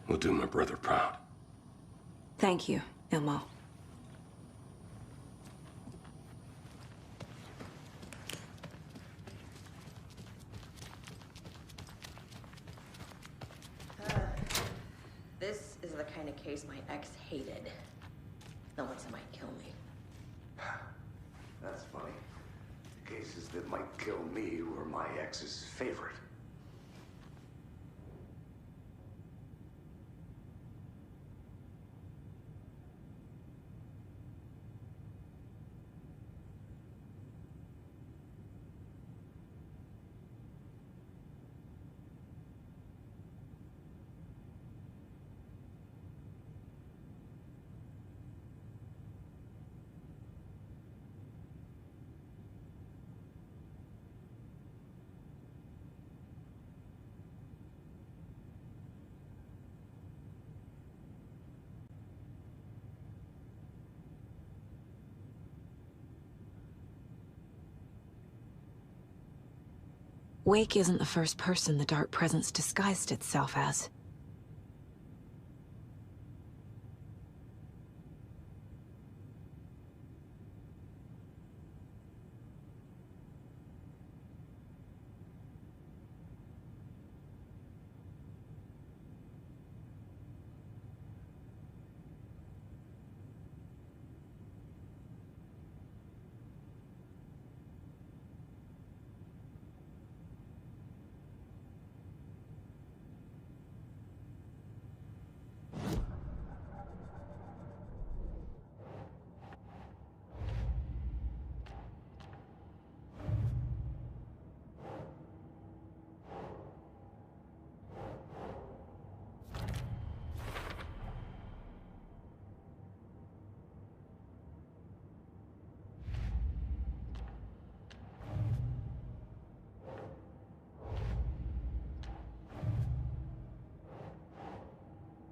Will do my brother proud. Thank you, Ilmo. This is the kind of case my ex hated. The ones that might kill me. That's funny. The cases that might kill me were my ex's favorite. Wake isn't the first person the Dark Presence disguised itself as.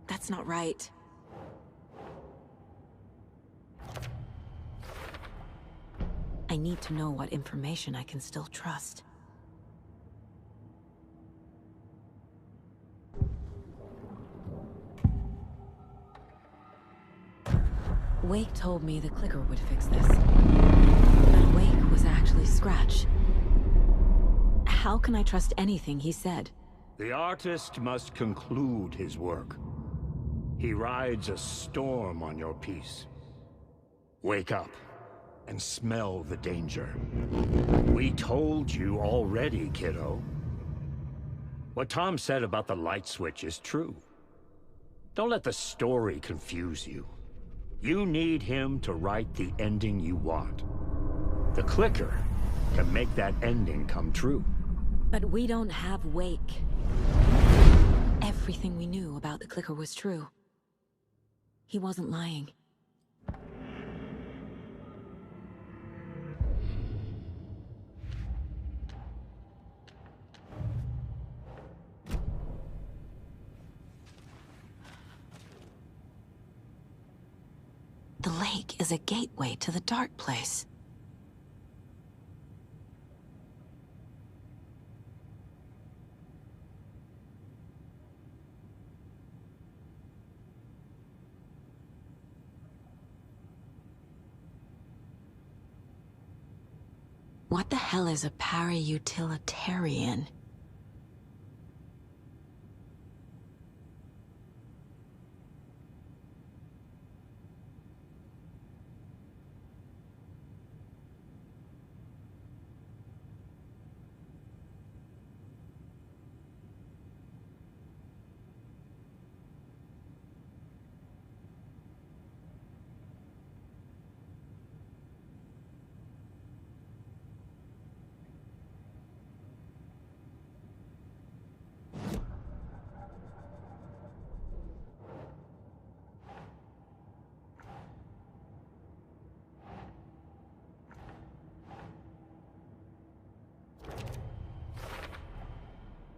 That's not right. I need to know what information I can still trust. Wake told me the clicker would fix this. But Wake was actually Scratch. How can I trust anything he said? The artist must conclude his work. He rides a storm on your piece. Wake up and smell the danger. We told you already, kiddo. What Tom said about the light switch is true. Don't let the story confuse you. You need him to write the ending you want. The clicker can make that ending come true. But we don't have Wake. Everything we knew about the clicker was true. He wasn't lying. The lake is a gateway to the dark place. What the hell is a para-utilitarian?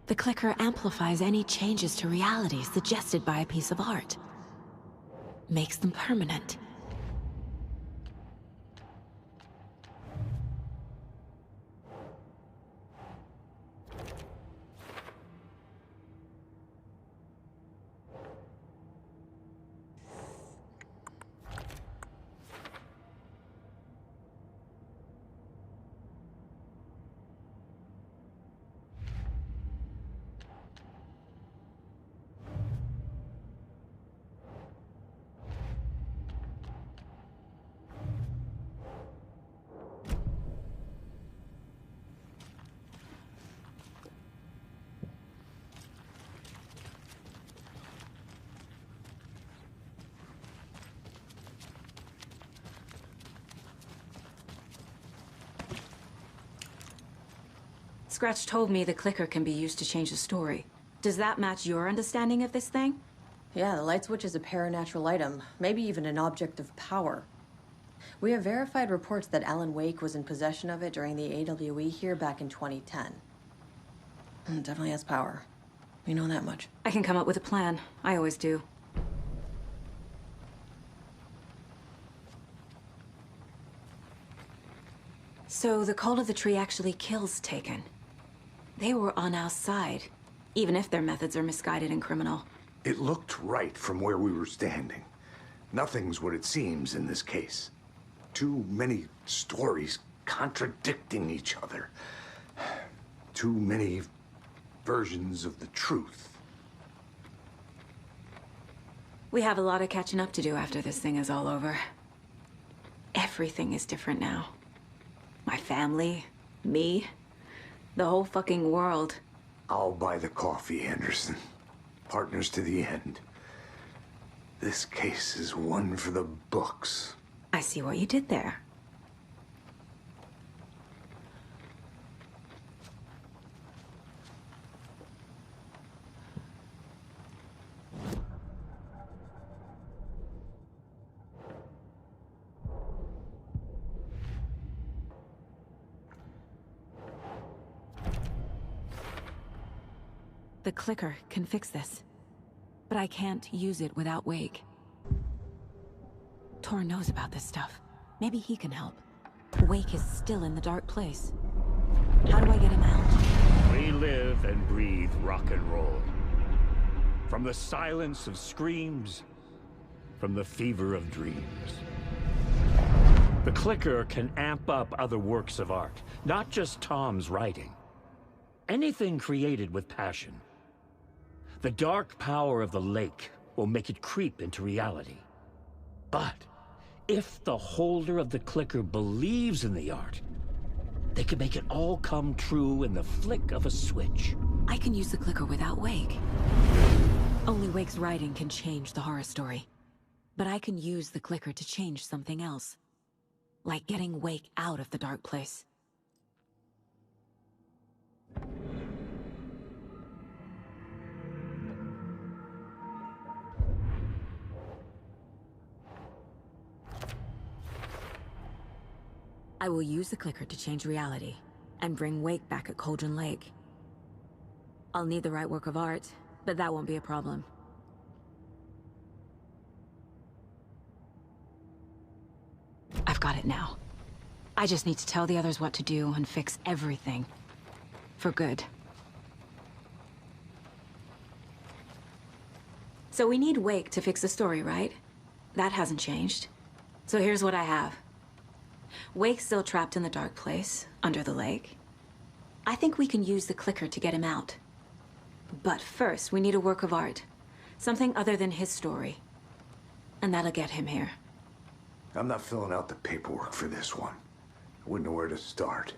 The clicker amplifies any changes to reality suggested by a piece of art. Makes them permanent. Scratch told me the clicker can be used to change the story. Does that match your understanding of this thing? Yeah, the light switch is a paranatural item, maybe even an object of power. We have verified reports that Alan Wake was in possession of it during the AWE here back in 2010. It definitely has power. We know that much. I can come up with a plan. I always do. So the call of the tree actually kills Taken. They were on our side, even if their methods are misguided and criminal. It looked right from where we were standing. Nothing's what it seems in this case. Too many stories contradicting each other. Too many versions of the truth. We have a lot of catching up to do after this thing is all over. Everything is different now. My family, me, the whole fucking world. I'll buy the coffee, Anderson. Partners to the end. This case is one for the books. I see what you did there. The clicker can fix this, but I can't use it without Wake. Tor knows about this stuff. Maybe he can help. Wake is still in the dark place. How do I get him out? We live and breathe rock and roll. From the silence of screams, from the fever of dreams. The clicker can amp up other works of art, not just Tom's writing. Anything created with passion. The dark power of the lake will make it creep into reality. But if the holder of the clicker believes in the art, they can make it all come true in the flick of a switch. I can use the clicker without Wake. Only Wake's writing can change the horror story. But I can use the clicker to change something else. Like getting Wake out of the dark place. I will use the clicker to change reality, and bring Wake back at Cauldron Lake. I'll need the right work of art, but that won't be a problem. I've got it now. I just need to tell the others what to do and fix everything. For good. So we need Wake to fix the story, right? That hasn't changed. So here's what I have. Wake's still trapped in the dark place, under the lake. I think we can use the clicker to get him out. But first, we need a work of art. Something other than his story. And that'll get him here. I'm not filling out the paperwork for this one. I wouldn't know where to start.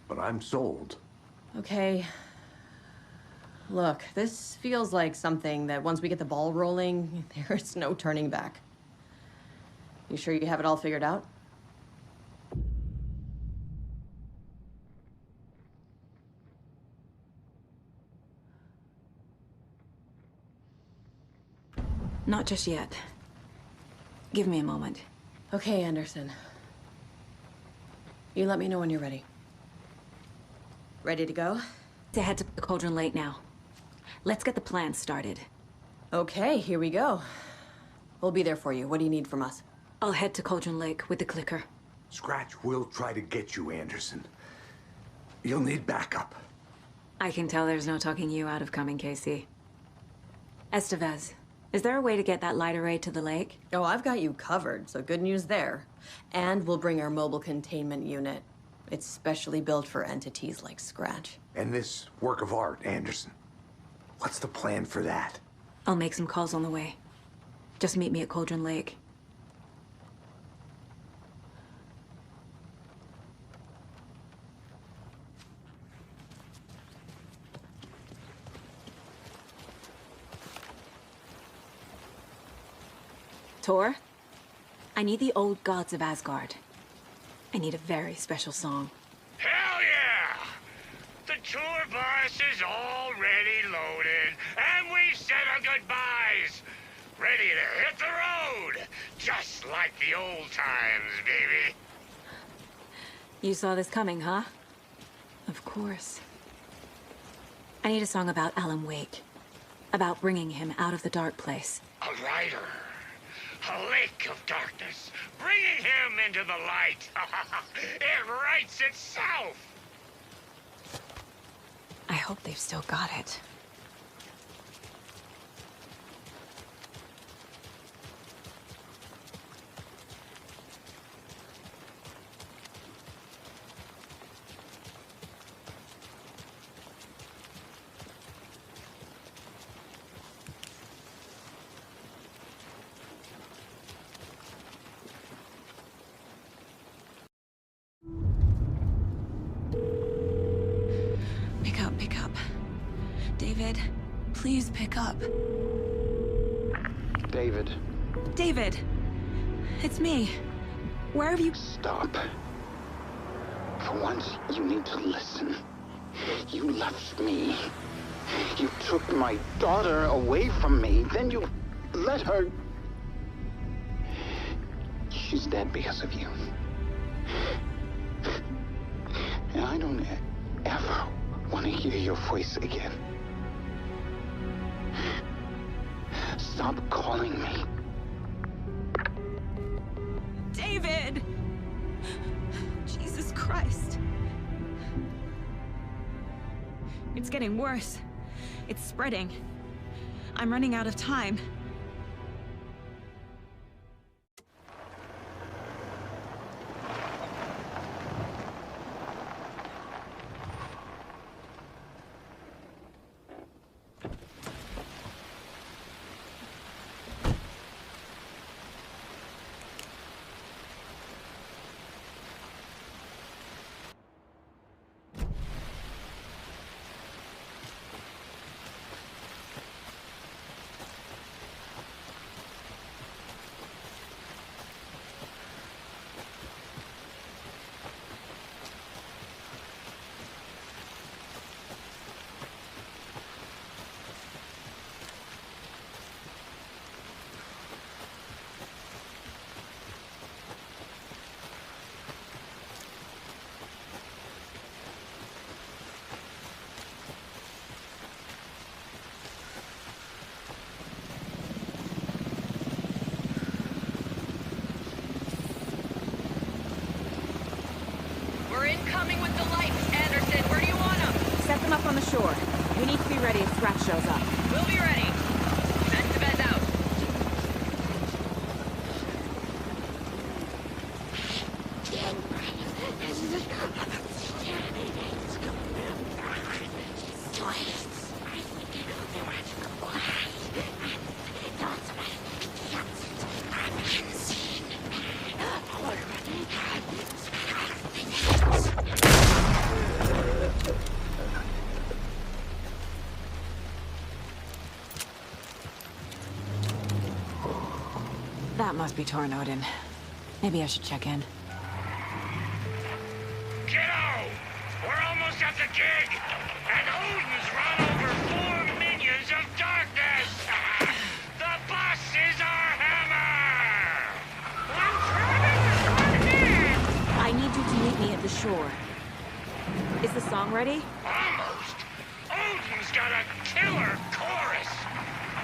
But I'm sold. Okay. Look, this feels like something that once we get the ball rolling, there's no turning back. You sure you have it all figured out? Not just yet. Give me a moment. Okay, Anderson. You let me know when you're ready. Ready to go? To head to the Cauldron Lake now. Let's get the plan started. Okay, here we go. We'll be there for you. What do you need from us? I'll head to Cauldron Lake with the clicker. Scratch will try to get you, Anderson. You'll need backup. I can tell there's no talking you out of coming, Casey. Estevez, is there a way to get that light array to the lake? Oh, I've got you covered, so good news there. And we'll bring our mobile containment unit. It's specially built for entities like Scratch. And this work of art, Anderson. What's the plan for that? I'll make some calls on the way. Just meet me at Cauldron Lake. Tor, I need the old gods of Asgard. I need a very special song. Hell yeah! The bus is already loaded, and we said our goodbyes. Ready to hit the road, just like the old times, baby. You saw this coming, huh? Of course. I need a song about Alan Wake. About bringing him out of the dark place. A rider. A lake of darkness. Bringing him into the light. It writes itself. I hope they've still got it. Pick up. David, please pick up. David. David! It's me. Where have you... Stop. For once, you need to listen. You left me. You took my daughter away from me. Then you let her... She's dead because of you. And I don't ever want to hear your voice again. Stop calling me. David! Jesus Christ. It's getting worse. It's spreading. I'm running out of time. Incoming with the lights, Anderson. Where do you want them? Set them up on the shore. We need to be ready if Scratch shows up. We'll be ready. Vent to vent out. That must be Tornodin. Maybe I should check in. Kiddo! We're almost at the gig! And Odin's run over 4 minions of darkness! The bus is our hammer! I'm trying! I need you to meet me at the shore. Is the song ready? Almost! Odin's got a killer chorus!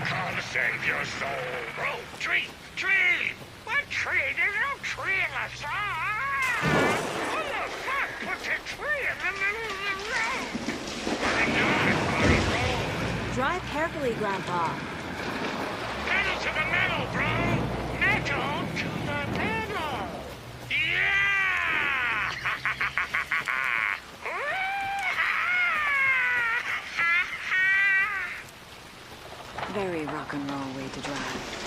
Come save your soul! Oh, tree! Tree! What tree? There's no tree in the song! What the fuck put the tree in the middle of the road? Why not on a road? Drive carefully, Grandpa. Pedal to the metal, bro! Metal to the metal! Yeah! Very rock and roll way to drive.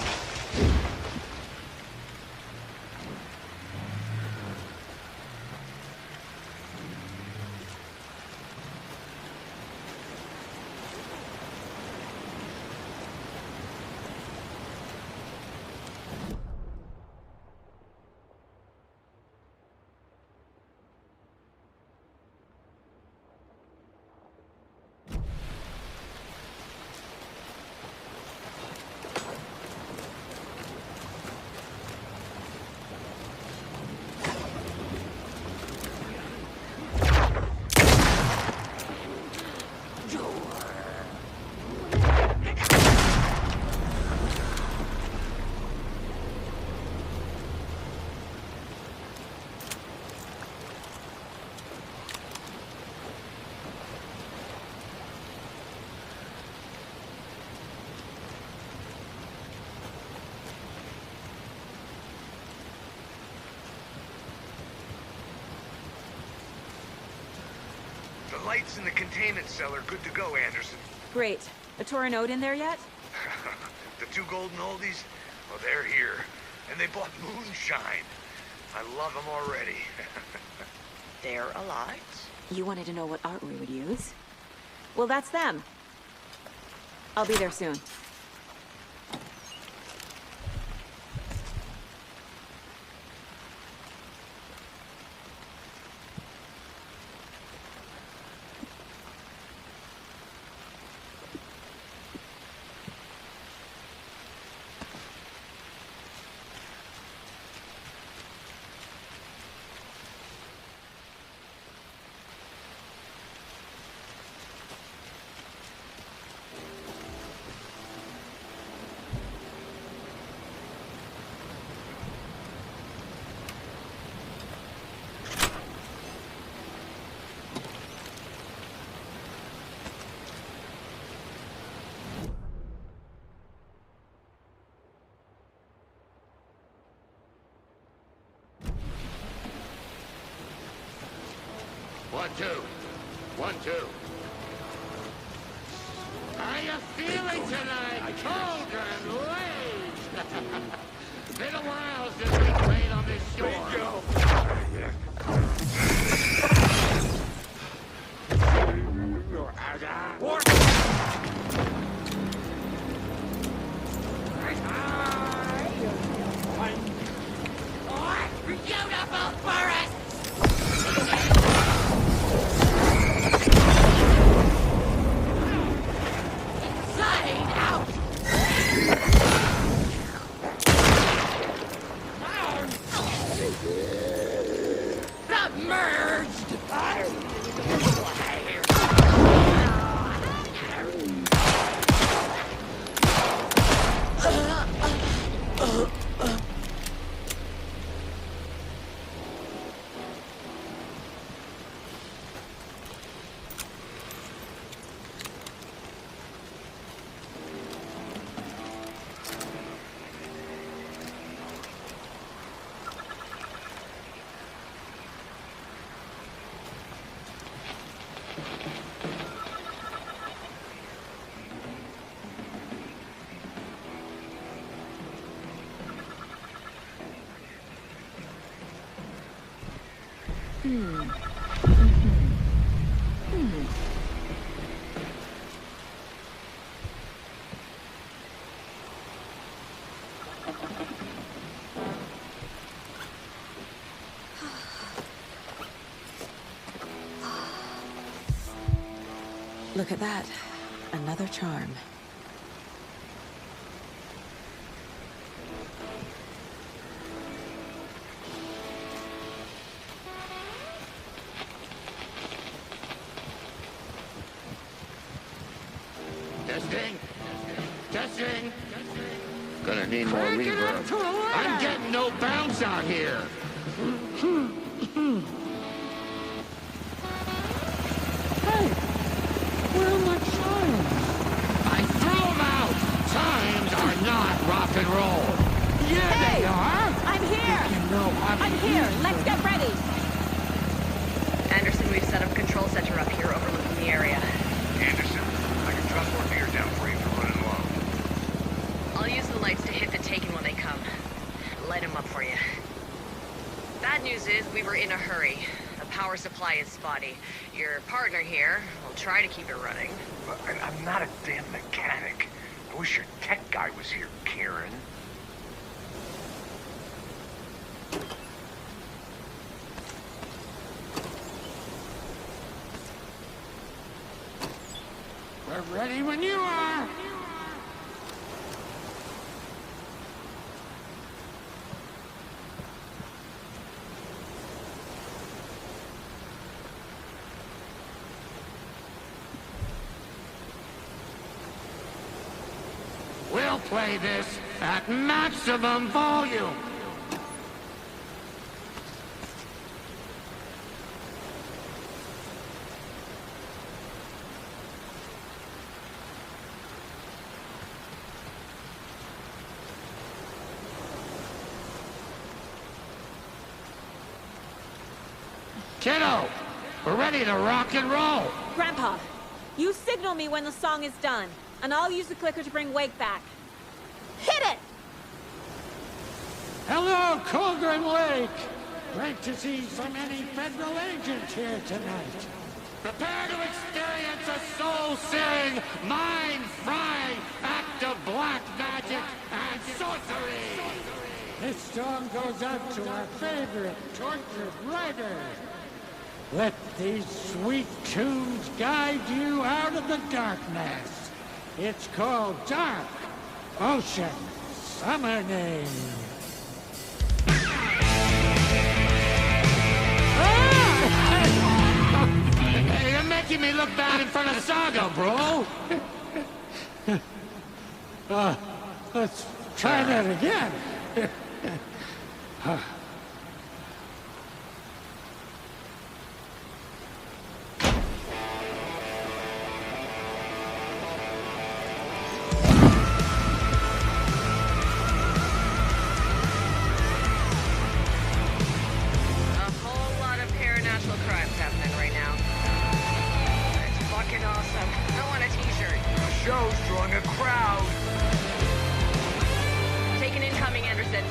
lights in the containment cellar good to go, Anderson. Great. A Torah node in there yet? The two golden oldies? Well, they're here. And they bought moonshine. I love them already. They're alive. You wanted to know what art we would use? Well, that's them. I'll be there soon. One, two. 1, 2. How you feeling tonight, children? Late. Been a while since we played on this shore. Beautiful forest! Inside out! Look at that. Another charm. Testing. Testing. Gonna need more reverb. I'm getting no bounce out here. Hey, where are my chimes? I threw them out. Chimes are not rock and roll. Yeah, Hey, they are. I'm here! You know I'm here! Let's get ready! Anderson, we've set up a control center up here overlooking the area. Anderson, I can drop more beer down for you if you're running low. I'll use the lights to hit the taken when they come. Light them up for you. Bad news is we were in a hurry. The power supply is spotty. Your partner here will try to keep it running. But I'm not a damn mechanic. I wish your tech guy was here, Karen. We're ready when you are. We'll play this at maximum volume. Kiddo, We're ready to rock and roll. Grandpa, you signal me when the song is done, and I'll use the clicker to bring Wake back. Hit it! Hello, Cauldron Lake. Great to see so many federal agents here tonight. Prepare to experience a soul-searing, mind-frying act of black magic and sorcery. This song goes out to our favorite tortured writer. Let these sweet tunes guide you out of the darkness. It's called Dark Ocean Summoning. Hey, you're making me look bad in front of Saga, bro. Let's try that again. Show's drawing a crowd. Taking incoming, Anderson.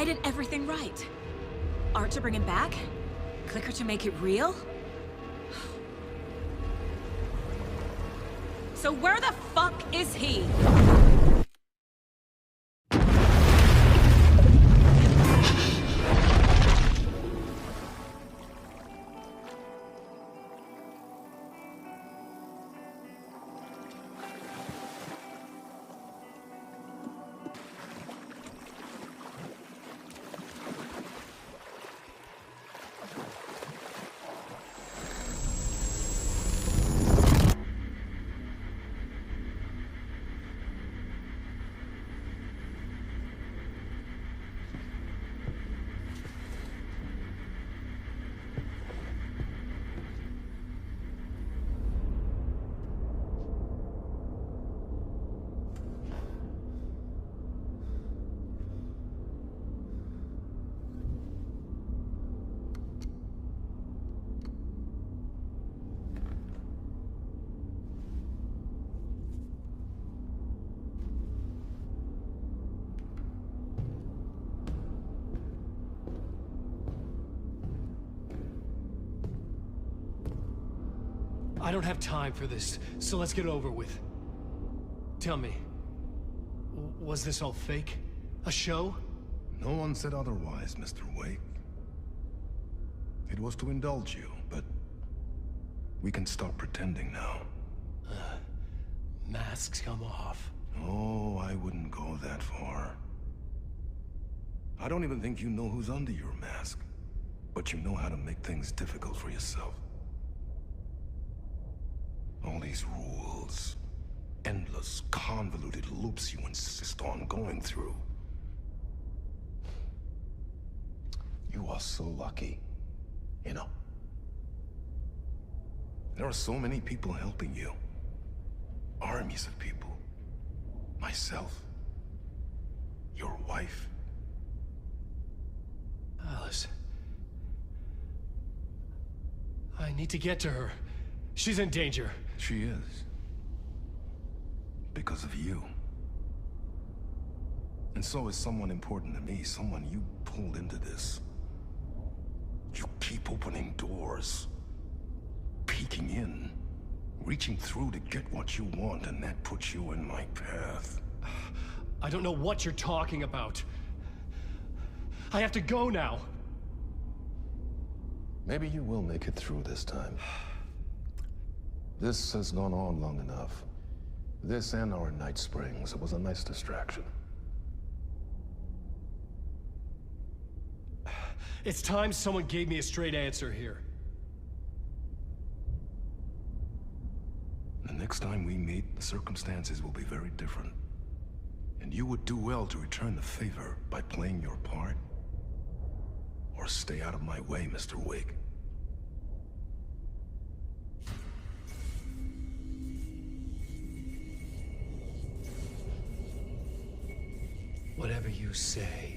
I did everything right. Art to bring him back? Clicker to make it real? So where the fuck is he? I don't have time for this, so let's get it over with. Tell me, was this all fake? A show? No one said otherwise, Mr. Wake. It was to indulge you, but we can stop pretending now. Masks come off. Oh, I wouldn't go that far. I don't even think you know who's under your mask, but you know how to make things difficult for yourself. All these rules, endless, convoluted loops you insist on going through. You are so lucky, you know. There are so many people helping you. Armies of people. Myself. Your wife. Alice. I need to get to her. She's in danger. She is. Because of you. And so is someone important to me, someone you pulled into this. You keep opening doors, peeking in, reaching through to get what you want, and that puts you in my path. I don't know what you're talking about. I have to go now. Maybe you will make it through this time. This has gone on long enough. This and our night springs. It was a nice distraction. It's time someone gave me a straight answer here. The next time we meet, the circumstances will be very different. And you would do well to return the favor by playing your part. Or stay out of my way, Mr. Wake. Whatever you say.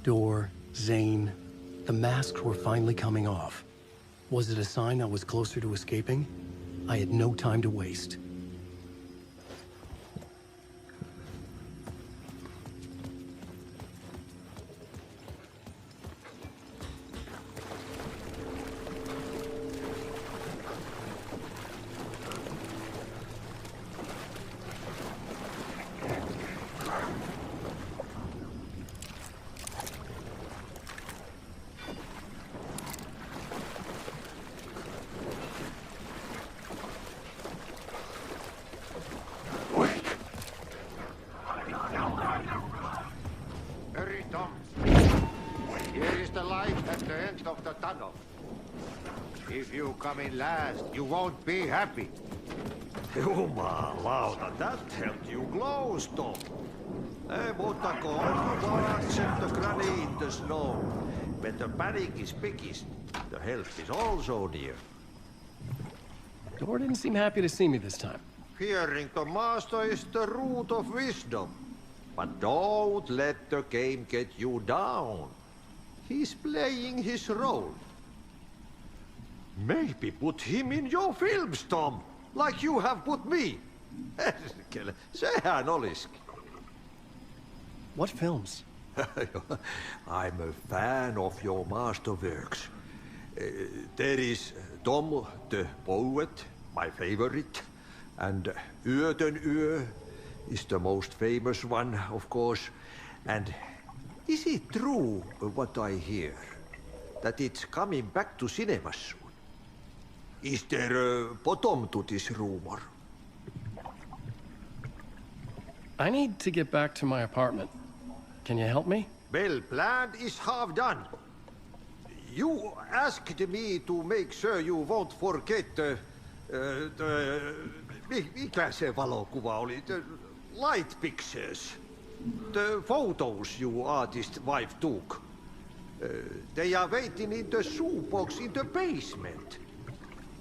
Door, Zane, the masks were finally coming off. Was it a sign I was closer to escaping? I had no time to waste. If you come in last, you won't be happy. Jumalauta, that helped you close, Tom. Mutta go set the granny in the snow. When the panic is biggest, the help is also near. Door didn't seem happy to see me this time. Hearing the master is the root of wisdom. But don't let the game get you down. He's playing his role. Maybe put him in your films, Tom, like you have put me. Sehän olisikin. What films? I'm a fan of your masterworks. There is Tom the Poet, my favorite, and Yötön Yö is the most famous one, of course. And is it true what I hear, that it's coming back to cinemas soon? Is there a bottom to this rumor? I need to get back to my apartment. Can you help me? Well, plan is half done. You asked me to make sure you won't forget mikä se valokuva oli? The light pictures. The photos your artist wife took. They are waiting in the shoebox in the basement.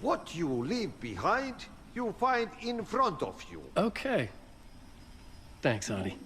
What you leave behind, you find in front of you. Okay. Thanks, Adi.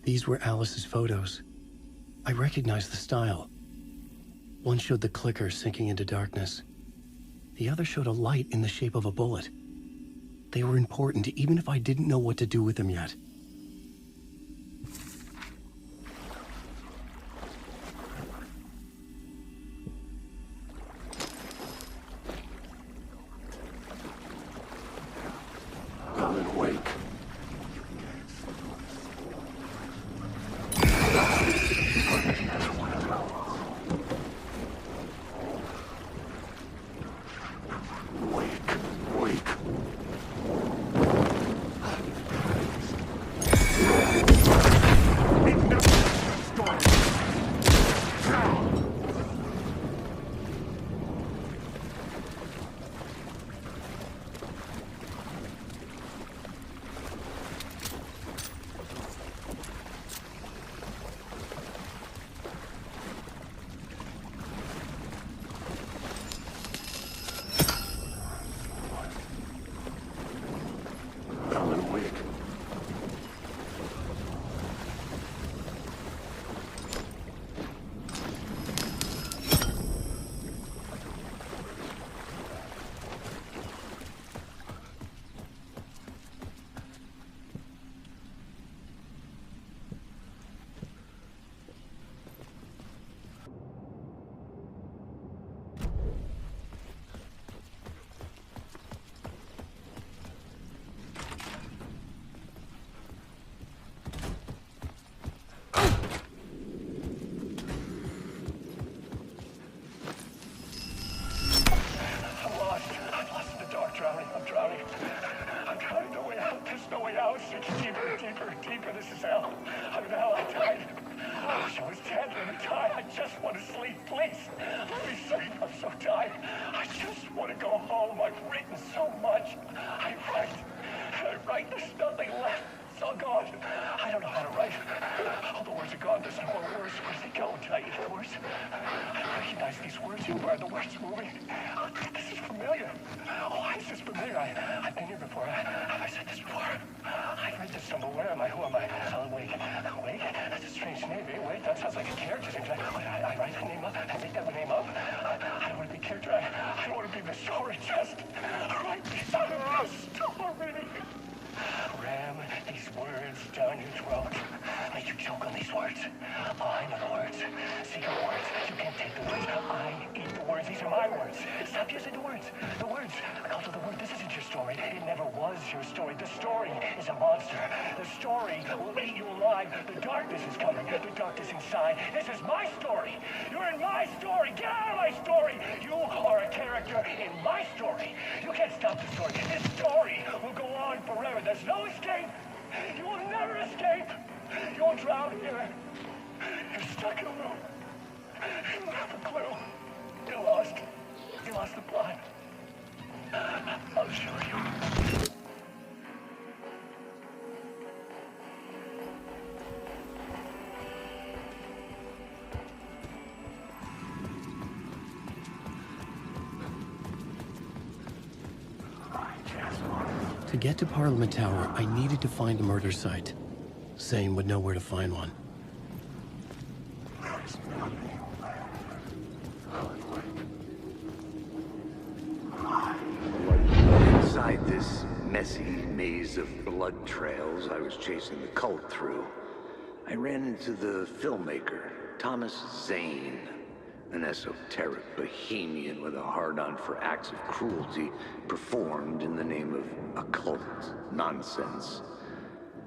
These were Alice's photos. I recognized the style. One showed the clicker sinking into darkness. The other showed a light in the shape of a bullet. They were important, even if I didn't know what to do with them yet. Alan Wake. I just want to sleep, please. Let me sleep. I'm so tired. I just want to go home. I've written so much. I write. There's nothing left. It's all gone. I don't know how to write. All the words are gone. There's no more words. Where do they go? Did I eat the words? I recognize these words. Who are the words moving? Oh, this is familiar. Oh, why is this familiar? I've been here before. Have I said this before? I've read this somewhere. Where am I? Who am I? Alan Wake. Wake? That's a strange name. Eh? Wake? That sounds like a character name. I write the name up. I make that name up. I don't want to be a character. I don't want to be the story. Just write me out of the story. Ram these words down your throat. Make you choke on these words. Oh, I know the words. Secret words. You can't take the words. I eat the words. These are my words. Stop using the words. The words. Call to the word. This isn't your story. It never was your story. The story is a monster. The story will eat you alive. The darkness is coming. The darkness inside. This is my story. You're in my story. Get out of my story. You are a character in my story. You can't stop the story. This story will go on forever. There's no escape. You will never escape. You will drown here. You're stuck in a room. You don't have a clue. You're lost. You lost the plot. I'll show you. To get to Parliament Tower, I needed to find a murder site. Zane would know where to find one. Inside this messy maze of blood trails I was chasing the cult through, I ran into the filmmaker, Thomas Zane, an esoteric bohemian with a hard-on for acts of cruelty performed in the name of occult nonsense.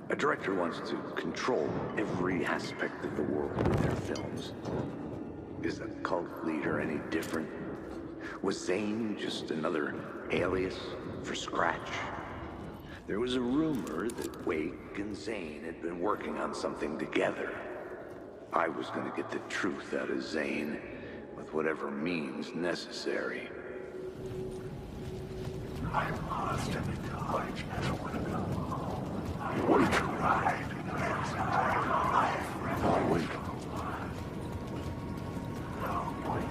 A director wants to control every aspect of the world with their films. Is the cult leader any different? Was Zane just another alias for Scratch? There was a rumor that Wake and Zane had been working on something together. I was going to get the truth out of Zane with whatever means necessary. I'm lost in the college. I don't want to go home. We tried. There's a part of my life. We go on. No, wait.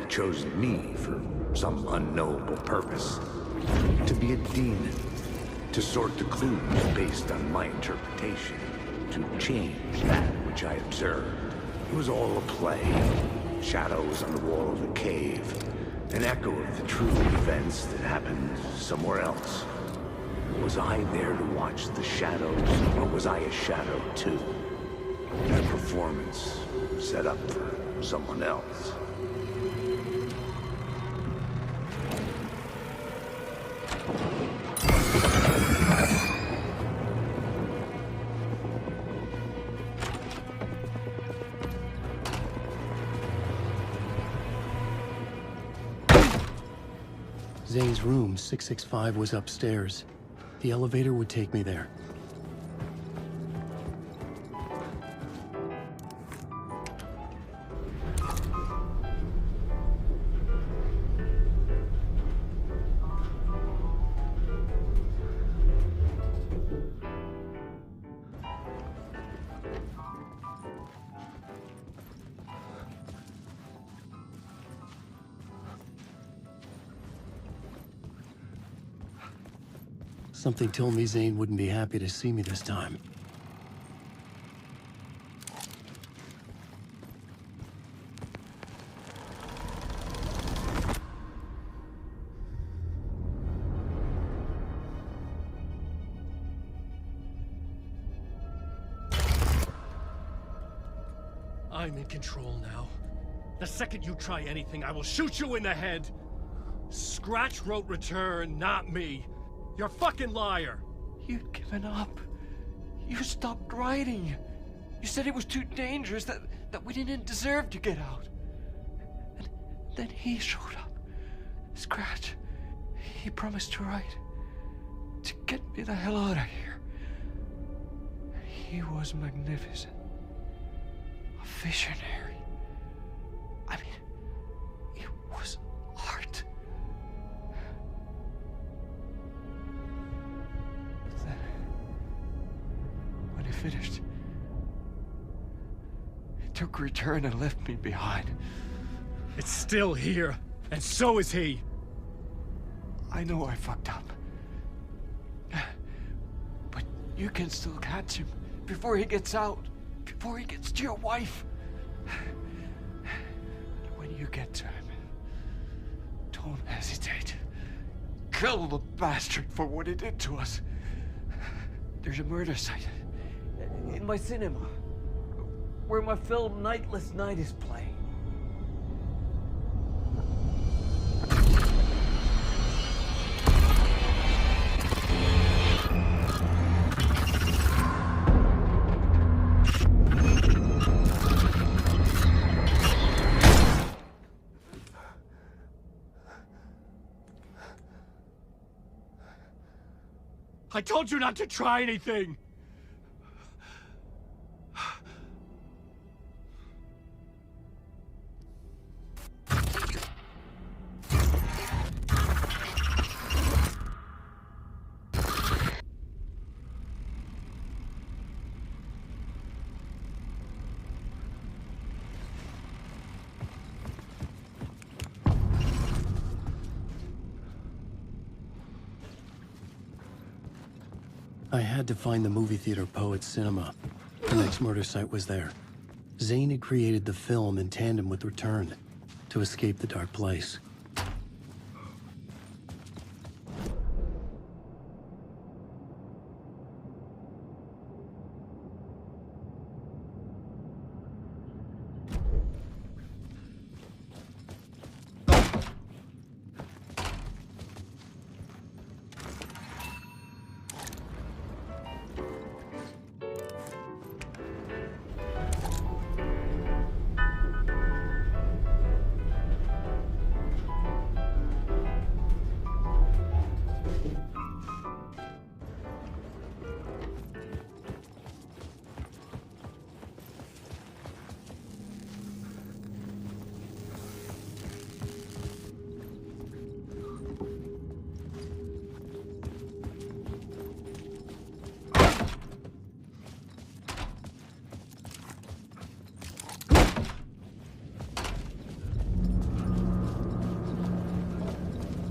Chosen me for some unknowable purpose. To be a demon. To sort the clues based on my interpretation. To change that which I observed. It was all a play. Shadows on the wall of a cave. An echo of the true events that happened somewhere else. Was I there to watch the shadows, or was I a shadow too? A performance set up for someone else. Zane's room, 665, was upstairs. The elevator would take me there. Something told me Zane wouldn't be happy to see me this time. I'm in control now. The second you try anything, I will shoot you in the head! Scratch wrote return, not me. You're a fucking liar! You'd given up. You stopped writing. You said it was too dangerous, that we didn't deserve to get out. And then he showed up. Scratch. He promised to write. To get me the hell out of here. He was magnificent. A visionary. I mean, it was art. But then, when he finished, he took return and left me behind. It's still here, and so is he. I know I fucked up. But you can still catch him before he gets out. Before he gets to your wife. When you get to him, don't hesitate. Kill the bastard for what he did to us. There's a murder site in my cinema where my film Nightless Night is playing. I told you not to try anything! I had to find the movie theater Poet's Cinema. The next murder site was there. Zane had created the film in tandem with Return to escape the dark place.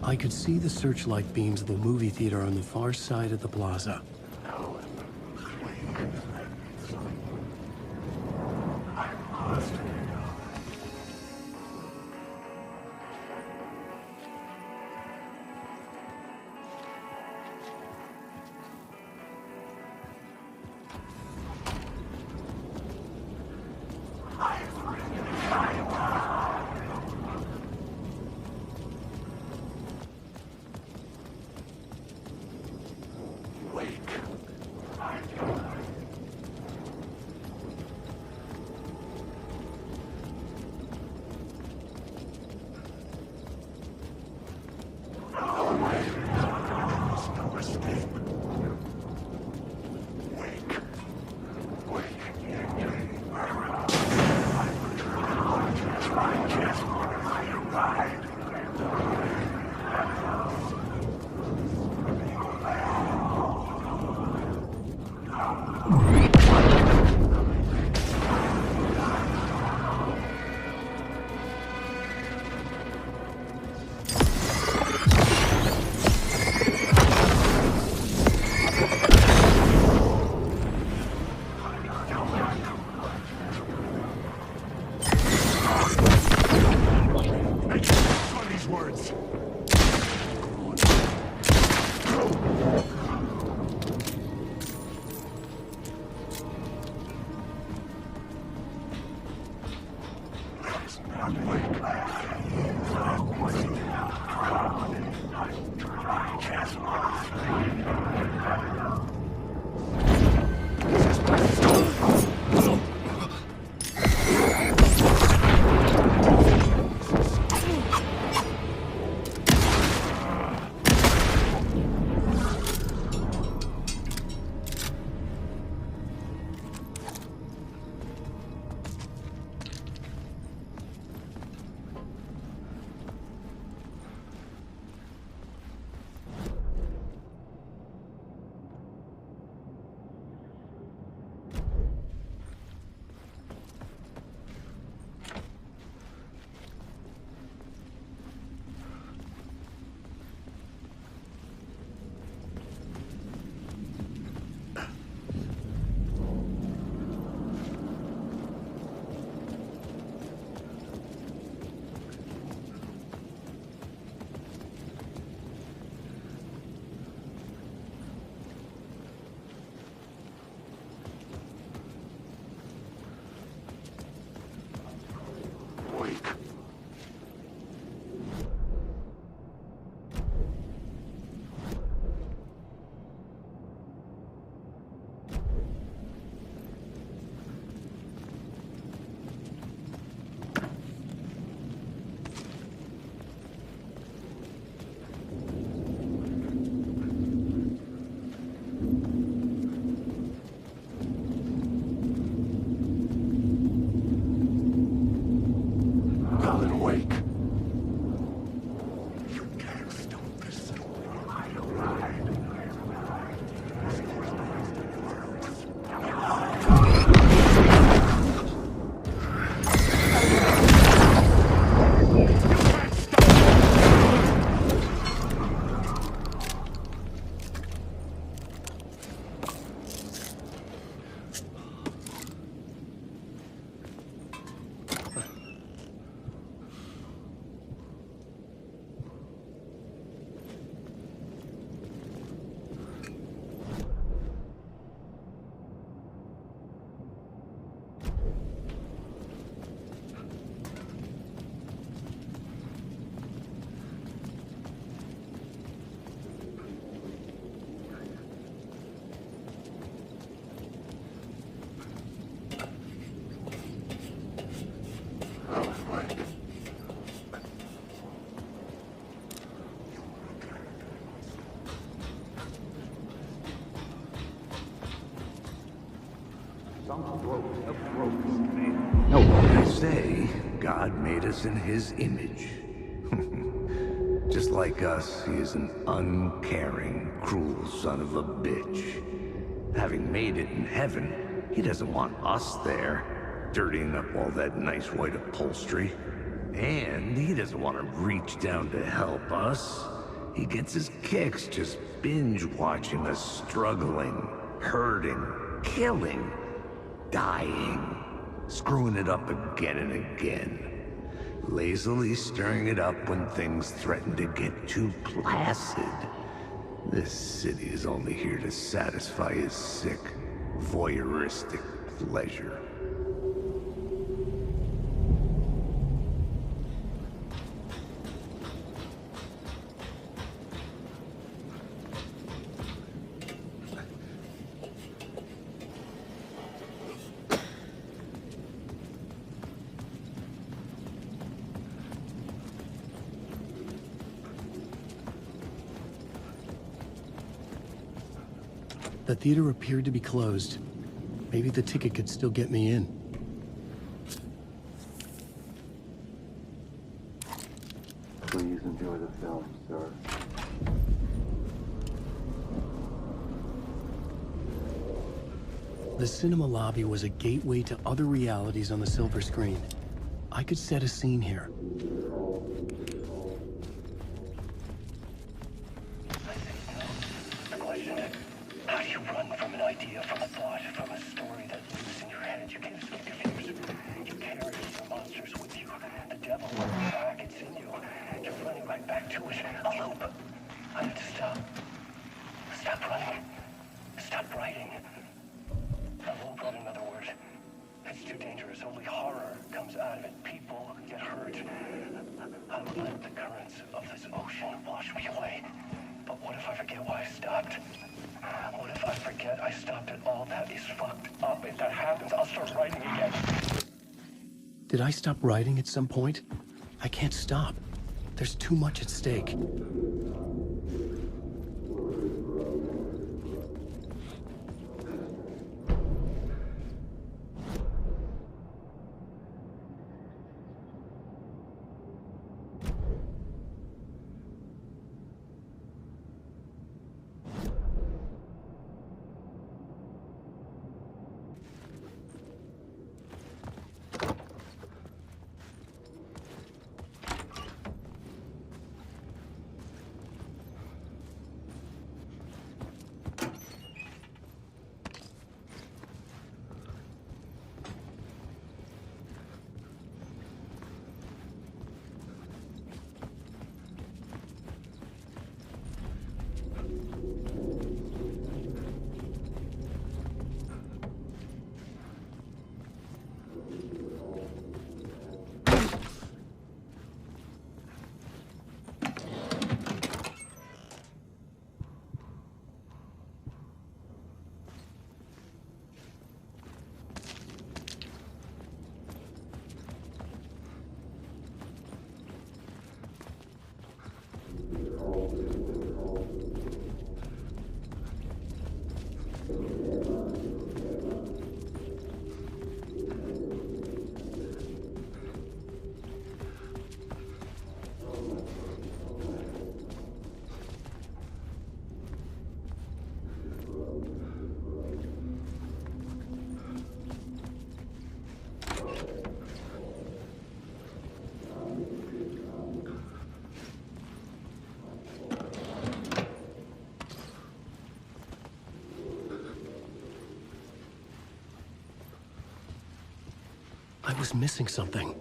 I could see the searchlight beams of the movie theater on the far side of the plaza. Wake. backwards! No, I say God made us in his image. Just like us, he is an uncaring, cruel son of a bitch. Having made it in heaven, he doesn't want us there, dirtying up all that nice white upholstery. And he doesn't want to reach down to help us. He gets his kicks just binge-watching us struggling, hurting, killing, dying, screwing it up again and again. Lazily stirring it up when things threaten to get too placid. This city is only here to satisfy his sick, voyeuristic pleasure. The theater appeared to be closed. Maybe the ticket could still get me in. Please enjoy the film, sir. The cinema lobby was a gateway to other realities on the silver screen. I could set a scene here. How do you run from an idea, from a thought, from a story that lives in your head? You can't escape confused. You carry the monsters with you. The devil, in fact, it's in you. You're running back to it. A loop. I had to stop. Stop running. Stop writing. I won't write another word. It's too dangerous. Only horror comes out of it. People get hurt. I will let the currents of this ocean wash me away. But what if I forget why I stopped? What if I forget I stopped at all? That is fucked up. If that happens, I'll start writing again. Did I stop writing at some point? I can't stop. There's too much at stake. I was missing something.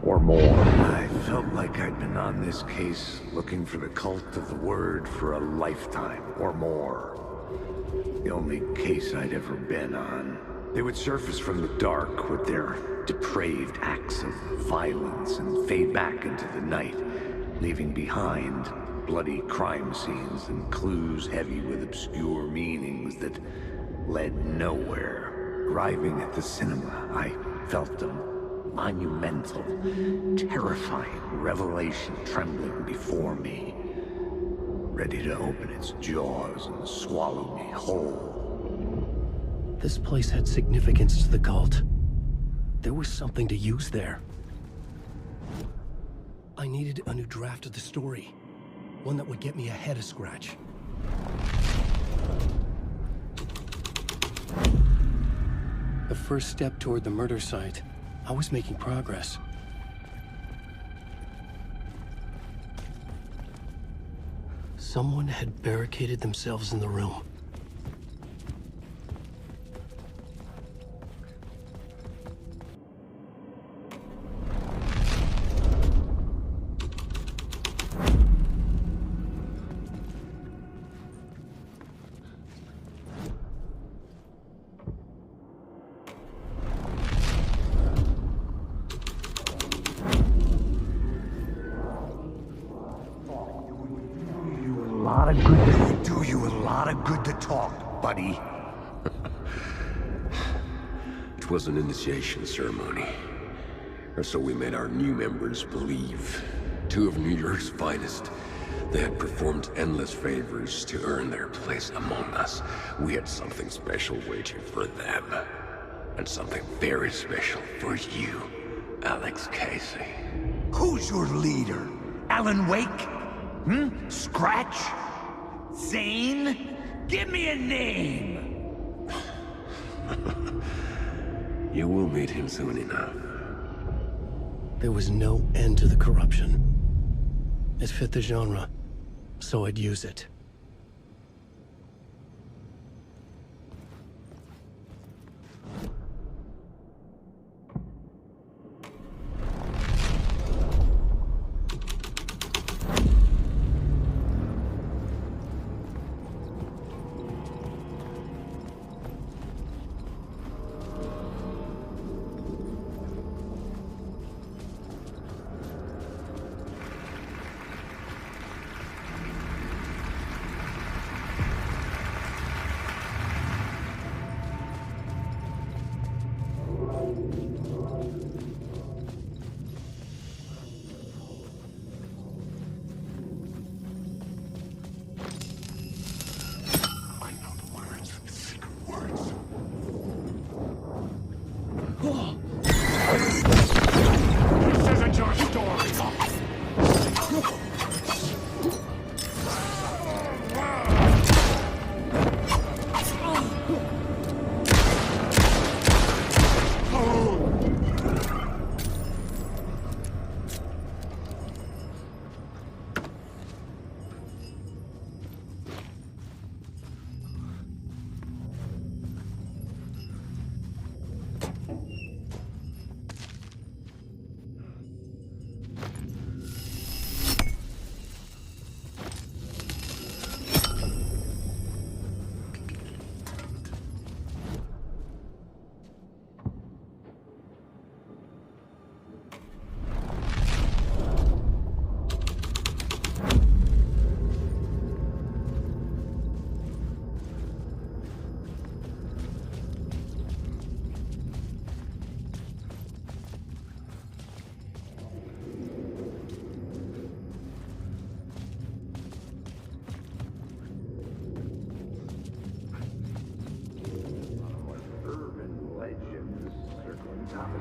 Or more. I felt like I'd been on this case looking for the cult of the word for a lifetime or more. The only case I'd ever been on. They would surface from the dark with their depraved acts of violence and fade back into the night, leaving behind bloody crime scenes and clues heavy with obscure meanings that led nowhere. Arriving at the cinema, I felt them. Monumental, terrifying revelation trembling before me, ready to open its jaws and swallow me whole. This place had significance to the cult. There was something to use there. I needed a new draft of the story, one that would get me ahead of Scratch. The first step toward the murder site. I was making progress. Someone had barricaded themselves in the room. I'm good to talk, buddy. It was an initiation ceremony. Or so we made our new members believe. 2 of New York's finest. They had performed endless favors to earn their place among us. We had something special waiting for them. And something very special for you, Alex Casey. Who's your leader? Alan Wake? Scratch? Zane? Give me a name! You will meet him soon enough. There was no end to the corruption. It fit the genre, so I'd use it.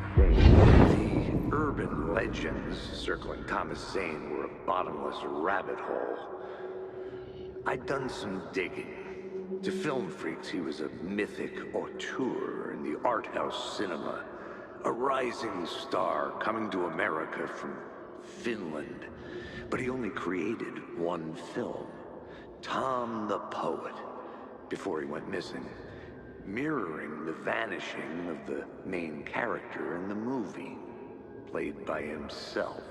The urban legends circling Thomas Zane were a bottomless rabbit hole. I'd done some digging. To film freaks, he was a mythic auteur in the art house cinema. A rising star coming to America from Finland. But he only created one film, Tom the Poet, before he went missing, mirroring the vanishing of the main character in the movie, played by himself.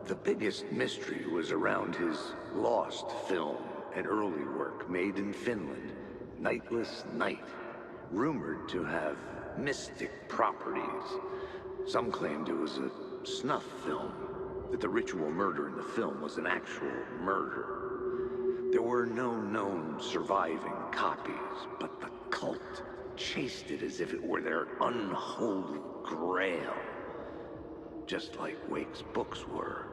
The biggest mystery was around his lost film, an early work made in Finland, Nightless Night, rumored to have mystic properties. Some claimed it was a snuff film, that the ritual murder in the film was an actual murder. There were no known surviving copies, but the cult chased it as if it were their unholy grail, just like Wake's books were.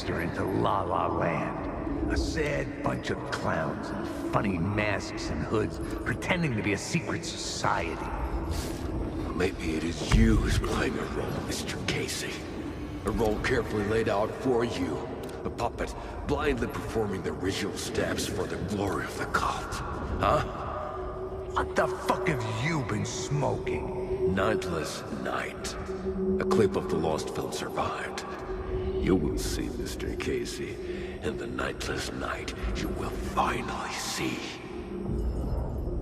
Into La La Land. A sad bunch of clowns in funny masks and hoods, pretending to be a secret society. Maybe it is you who's playing a role, Mr. Casey. A role carefully laid out for you. A puppet blindly performing the ritual steps for the glory of the cult. Huh? What the fuck have you been smoking? Nightless Night. A clip of the lost film survived. You will see, Mr. Casey. In the Nightless Night, you will finally see.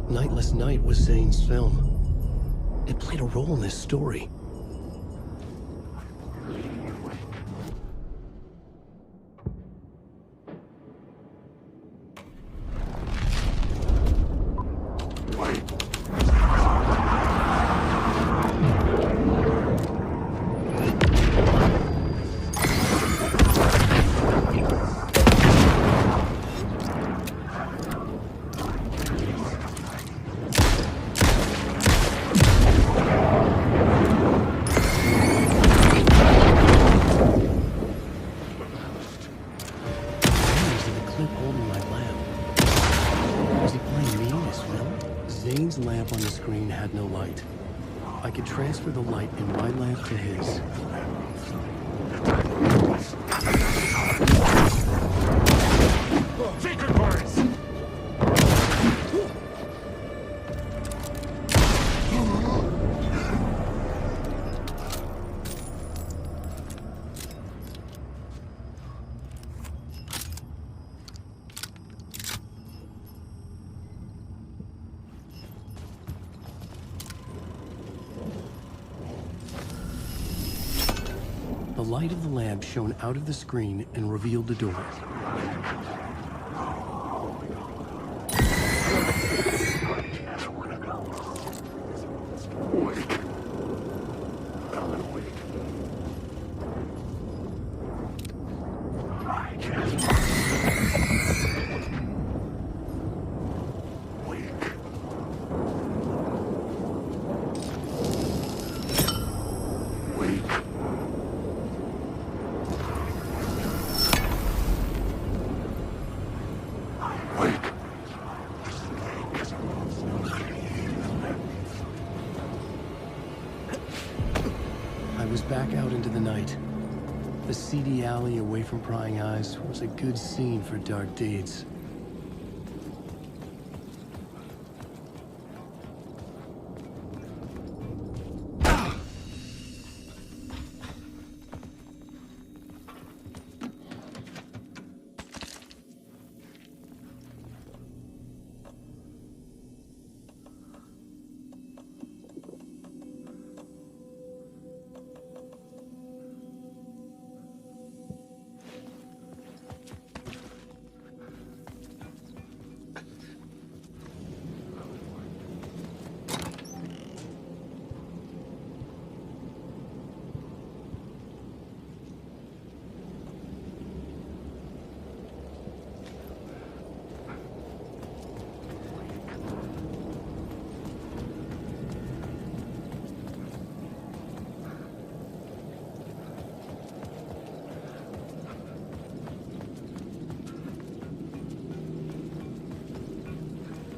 Nightless Night was Zane's film. It played a role in this story. Zane's lamp on the screen had no light. I could transfer the light in my lamp to his. Secret parts! The light of the lamp shone out of the screen and revealed the door. I was back out into the night. The seedy alley away from prying eyes was a good scene for dark deeds.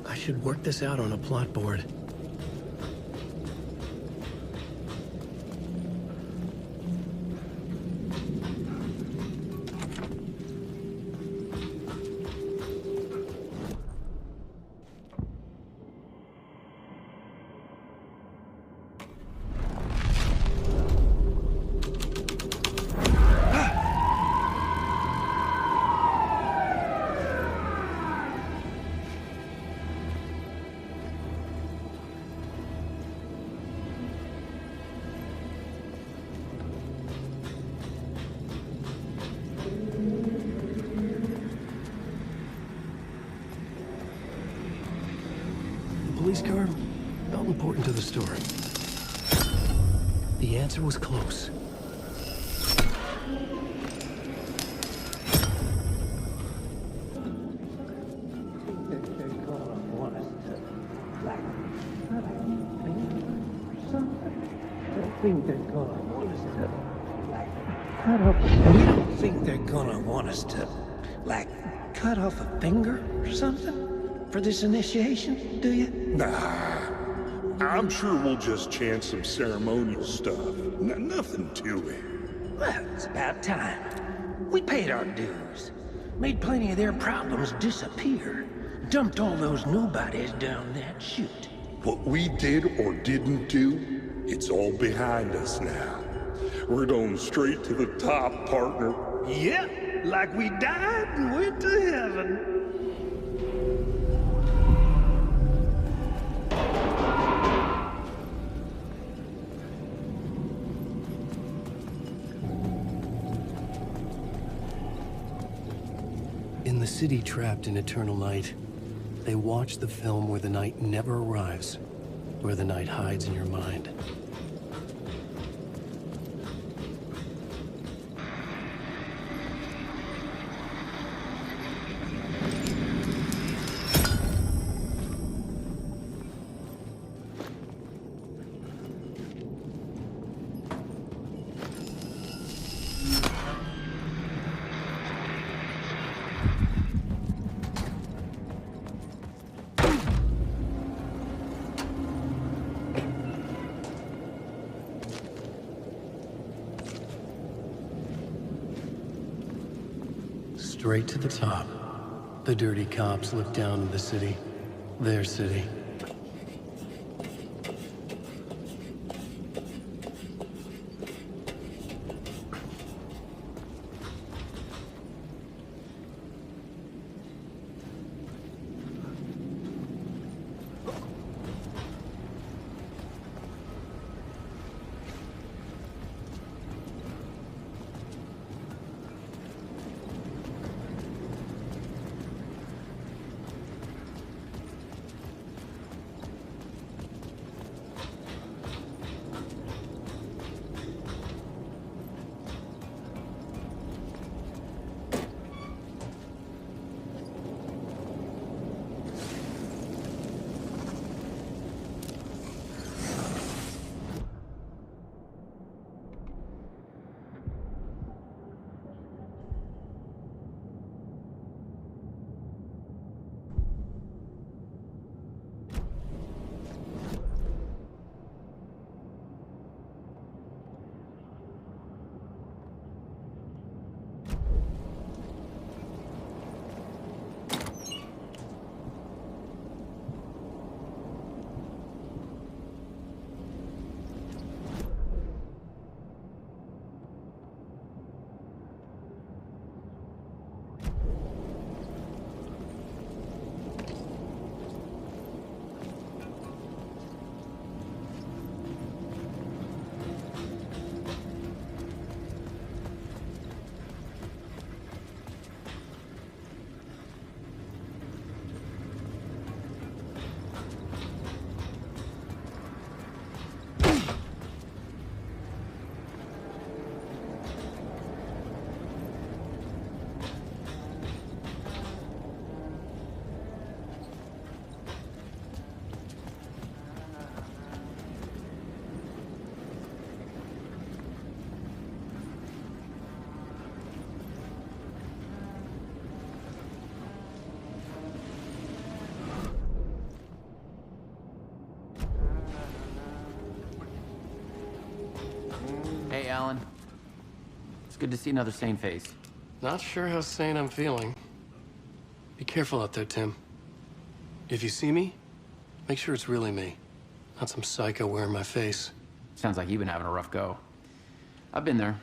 I should work this out on a plot board. Police car felt important to the story. The answer was close. You don't think they're gonna want us to, like, cut off a finger or something for this initiation, do you? Nah. I'm sure we'll just chant some ceremonial stuff. Nothing to it. Well, it's about time. We paid our dues. Made plenty of their problems disappear. Dumped all those nobodies down that chute. What we did or didn't do, it's all behind us now. We're going straight to the top, partner. Yep, like we died and went to heaven. In the city trapped in eternal night, they watch the film where the night never arrives, where the night hides in your mind. Straight to the top. The dirty cops look down at the city. Their city. Hey, Alan. It's good to see another sane face. Not sure how sane I'm feeling. Be careful out there, Tim. If you see me, make sure it's really me, not some psycho wearing my face. Sounds like you've been having a rough go. I've been there.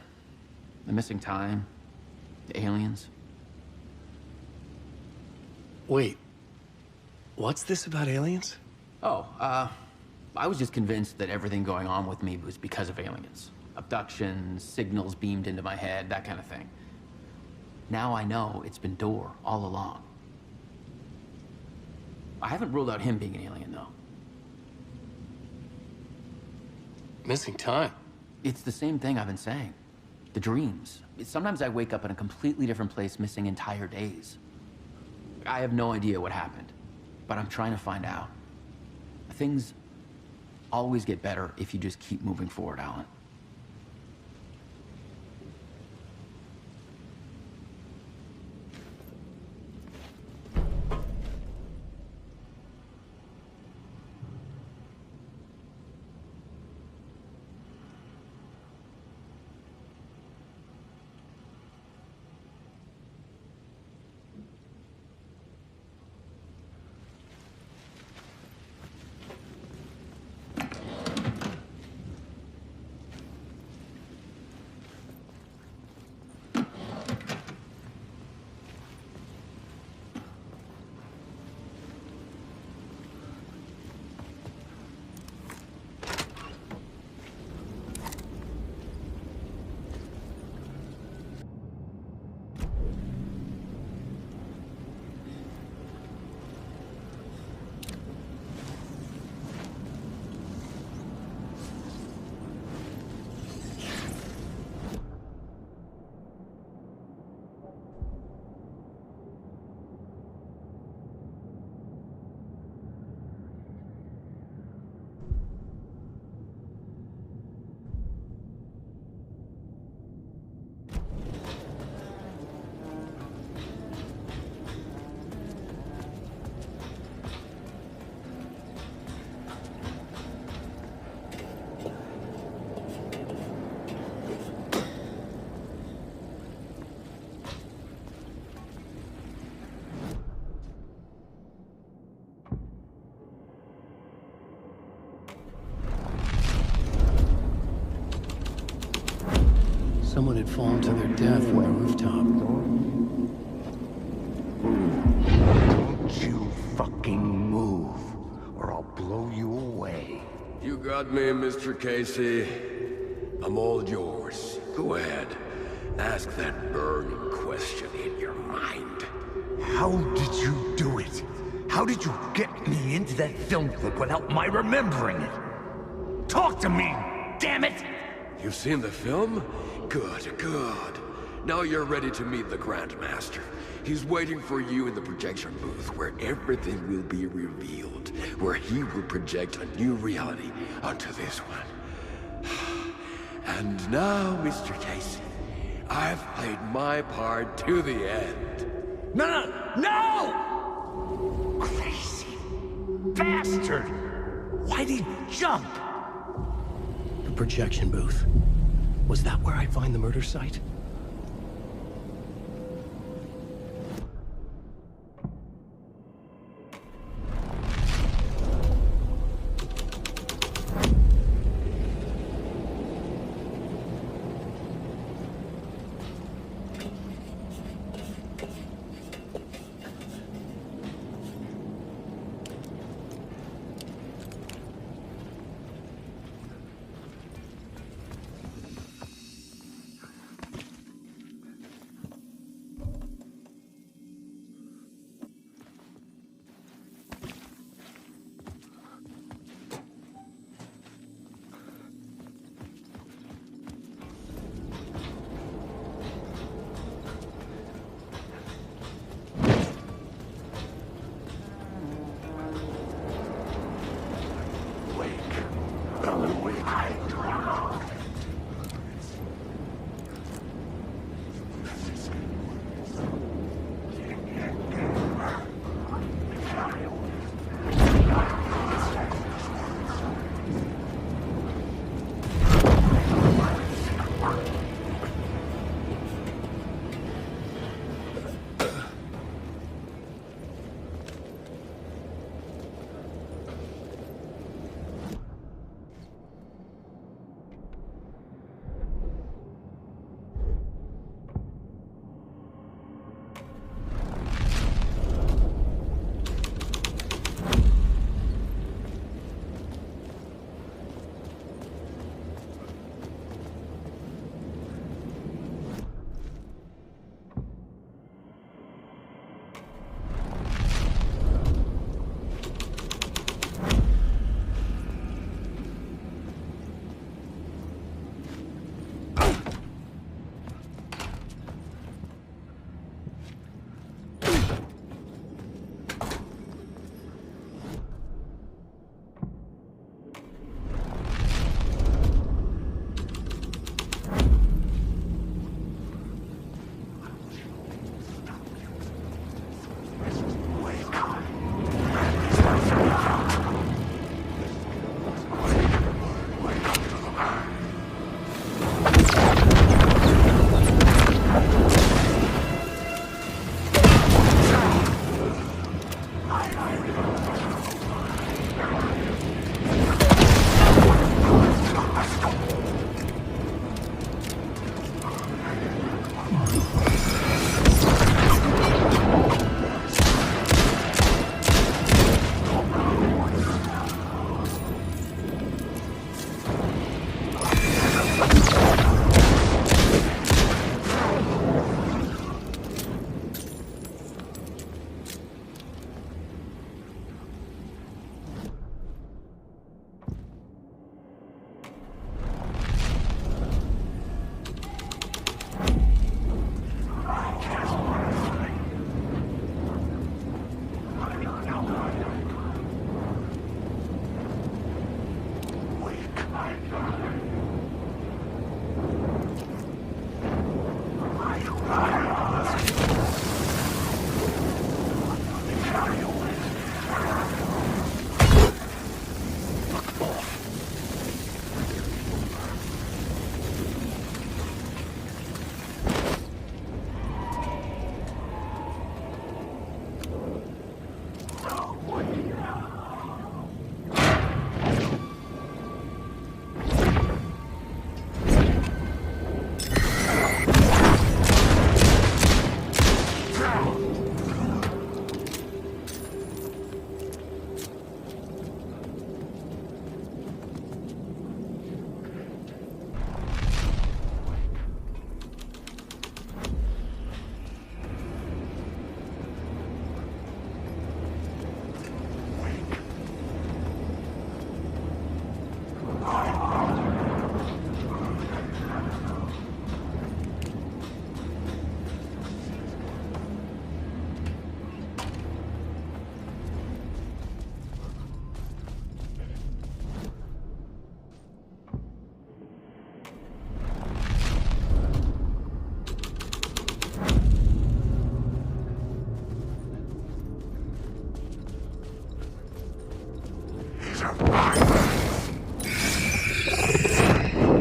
The missing time, the aliens. Wait, what's this about aliens? Oh, I was just convinced that everything going on with me was because of aliens. Abductions, signals beamed into my head, that kind of thing. Now I know it's been Door all along. I haven't ruled out him being an alien, though. Missing time? It's the same thing I've been saying. The dreams. Sometimes I wake up in a completely different place, missing entire days. I have no idea what happened, but I'm trying to find out. Things always get better if you just keep moving forward, Alan. someone had fallen to their death from the rooftop. Don't you fucking move, or I'll blow you away. You got me, Mr. Casey. I'm all yours. Go ahead. Ask that burning question in your mind. How did you do it? How did you get me into that film clip without my remembering it? Talk to me, damn it! You've seen the film? Good, good. Now you're ready to meet the Grandmaster. He's waiting for you in the projection booth where everything will be revealed, where he will project a new reality onto this one. And now, Mr. Casey, I've played my part to the end. No! Crazy bastard! Why'd he jump? The projection booth. Was that where I'd find the murder site?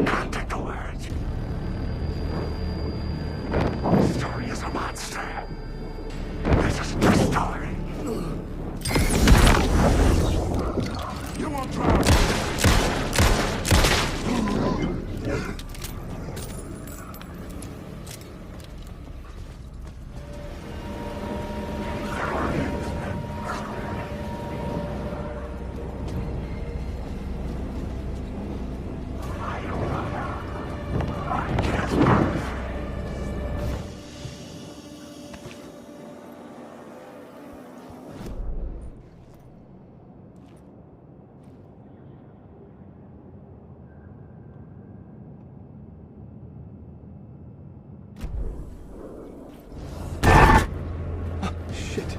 Can't take the words. Story is a monster. This is the story. You won't drown. Shit.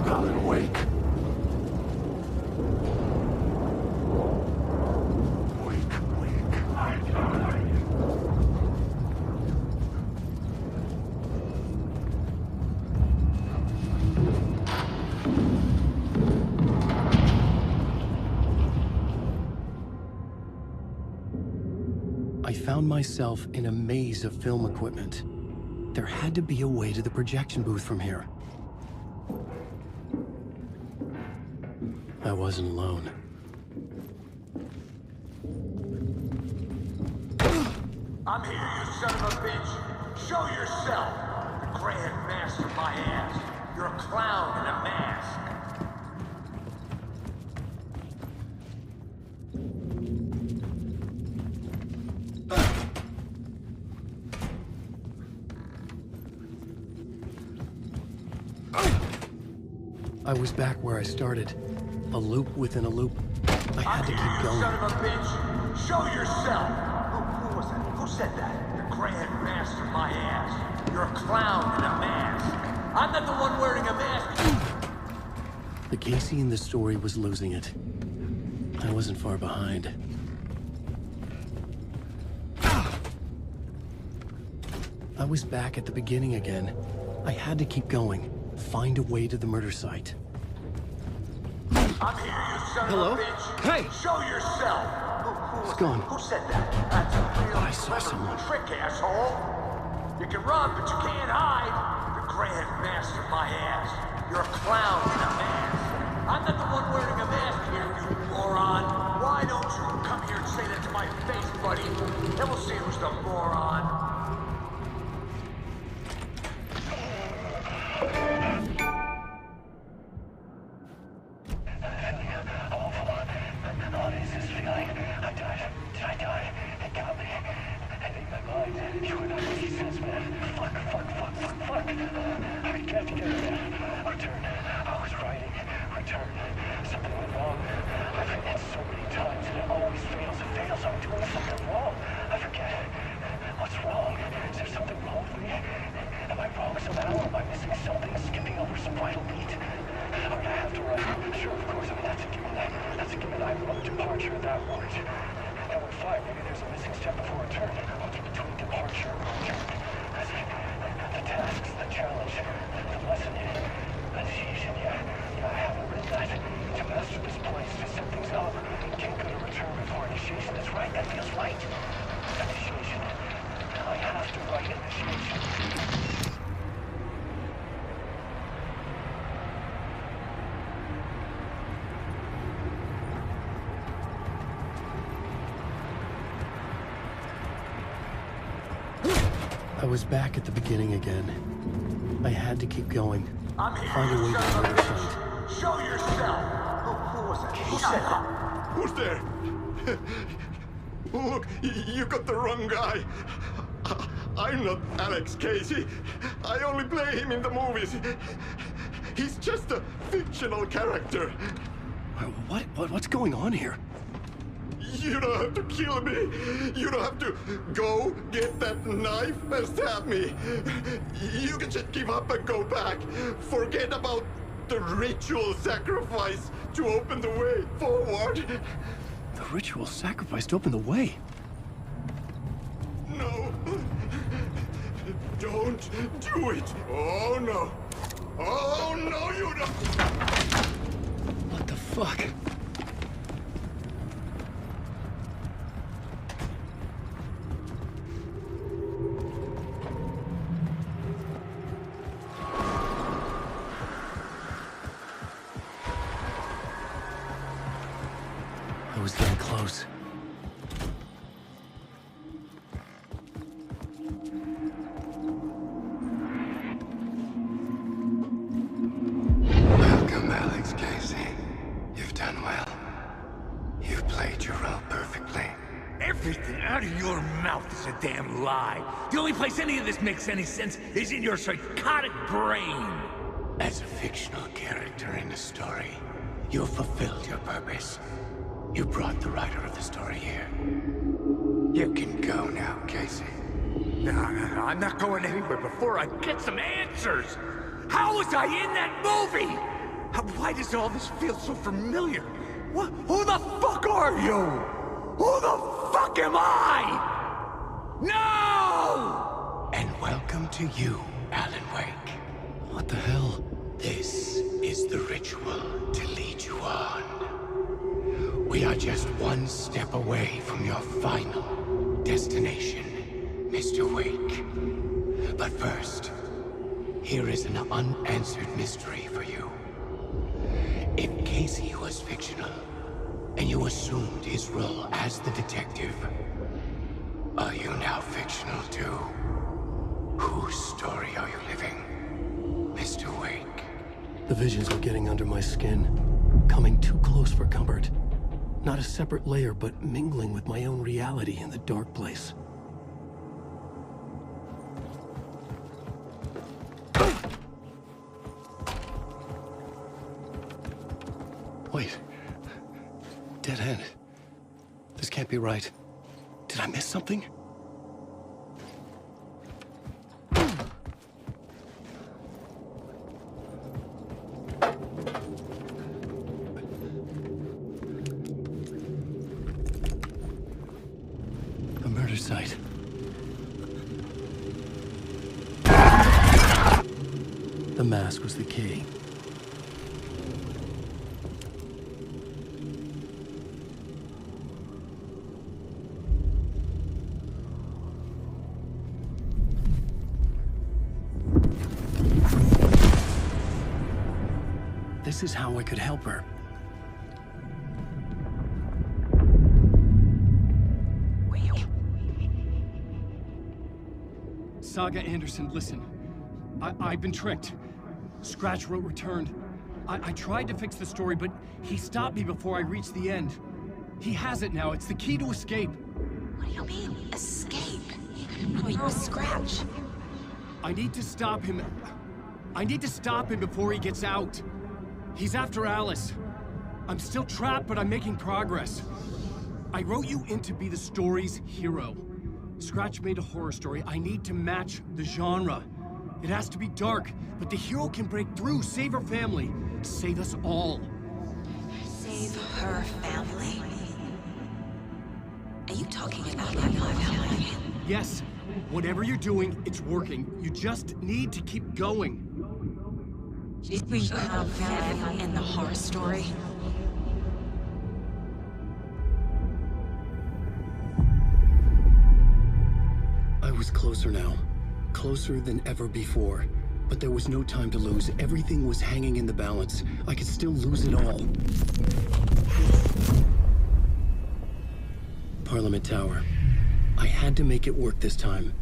Alan Wake. I found myself in a maze of film equipment. There had to be a way to the projection booth from here. I wasn't alone. I'm here, you son of a bitch. Show yourself. The Grand Master my ass. You're a clown in a mask. I was back where I started. A loop within a loop. I had to keep going. Son of a bitch. Show yourself. Who was that? Who said that? The Grand Master my ass. You're a clown in a mask. I'm not the one wearing a mask. The Casey in the story was losing it. I wasn't far behind. I was back at the beginning again. I had to keep going. Find a way to the murder site. I'm here, you son Hello? of a bitch. Hey! Show yourself. It's gone. Who said that? That's a real I saw someone. trick, asshole. You can run, but you can't hide. The Grand Master my ass. You're a clown in a mask. I'm not the one wearing a mask here, you moron. Why don't you come here and say that to my face, buddy? Then we'll see who's the moron. I was back at the beginning again. I had to keep going. I'm here, Find a way to the murder site. Show yourself. Who was that? Who said that? Who's there? Look, you got the wrong guy. I'm not Alex Casey. I only play him in the movies. He's just a fictional character. What's going on here? You don't have to kill me. You don't have to go get that knife and stab me. You can just give up and go back. Forget about the ritual sacrifice to open the way forward. The ritual sacrifice to open the way? No. Don't do it. Oh, no. Oh, no, you don't. What the fuck? I was getting close. Welcome, Alex Casey. You've done well. You've played your role perfectly. Everything out of your mouth is a damn lie. The only place any of this makes any sense is in your psychotic brain. As a fictional character in a story, you've fulfilled your purpose. You brought the writer of the story here. You can go now, Casey. No, I'm not going anywhere before I get some answers. How was I in that movie? Why does all this feel so familiar? Who the fuck are you? Who the fuck am I? No! And welcome to you, Alan Wake. What the hell? This is the ritual to lead you on. We are just one step away from your final destination, Mr. Wake. But first, here is an unanswered mystery for you. If Casey was fictional, and you assumed his role as the detective, are you now fictional too? Whose story are you living, Mr. Wake? The visions were getting under my skin, coming too close for comfort. Not a separate layer, but mingling with my own reality in the dark place. Wait. Dead end. This can't be right. Did I miss something? A murder site. The mask was the key. This is how I could help her. Saga Anderson, listen. I've been tricked. Scratch wrote returned. I tried to fix the story, but he stopped me before I reached the end. He has it now. It's the key to escape. What do you mean, escape? Oh, you're a Scratch. I need to stop him. I need to stop him before he gets out. He's after Alice. I'm still trapped, but I'm making progress. I wrote you in to be the story's hero. Scratch made a horror story. I need to match the genre. It has to be dark, but the hero can break through, save her family, save us all. Save her family? Are you talking about my family? Yes. Whatever you're doing, it's working. You just need to keep going. Do you have family in the horror story? I was closer now. Closer than ever before. But there was no time to lose. Everything was hanging in the balance. I could still lose it all. Parliament Tower. I had to make it work this time.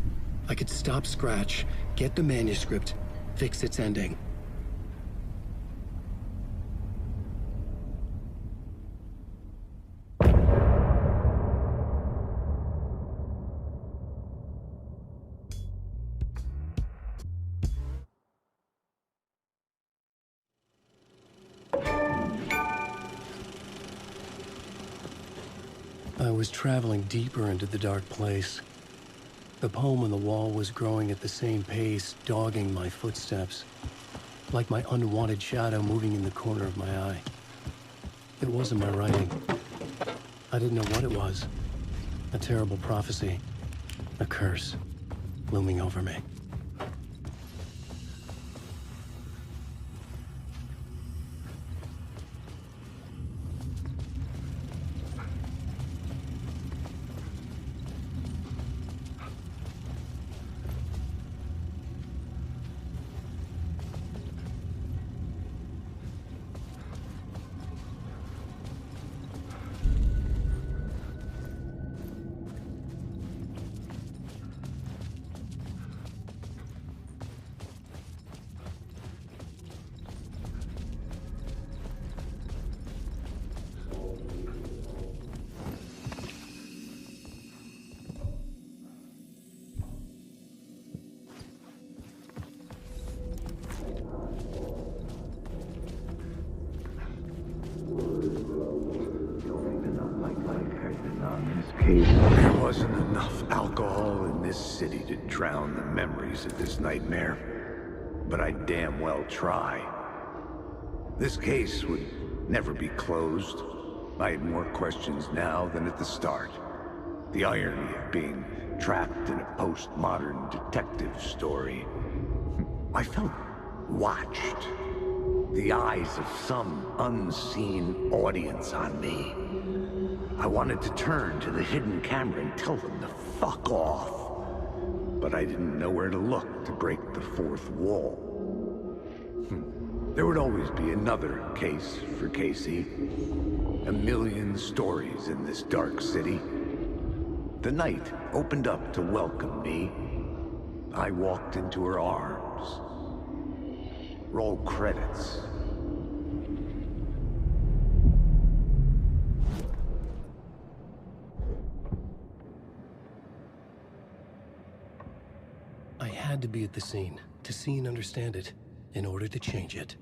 I could stop Scratch, get the manuscript, fix its ending. I was traveling deeper into the dark place. The poem on the wall was growing at the same pace, dogging my footsteps, like my unwanted shadow moving in the corner of my eye. It wasn't my writing. I didn't know what it was. A terrible prophecy. A curse looming over me. There wasn't enough alcohol in this city to drown the memories of this nightmare, but I'd damn well try. This case would never be closed. I had more questions now than at the start. The irony of being trapped in a postmodern detective story. I felt watched. The eyes of some unseen audience on me. I wanted to turn to the hidden camera and tell them to fuck off. But I didn't know where to look to break the fourth wall. There would always be another case for Casey. A million stories in this dark city. The night opened up to welcome me. I walked into her arms. Roll credits. I had to be at the scene, to see and understand it, in order to change it.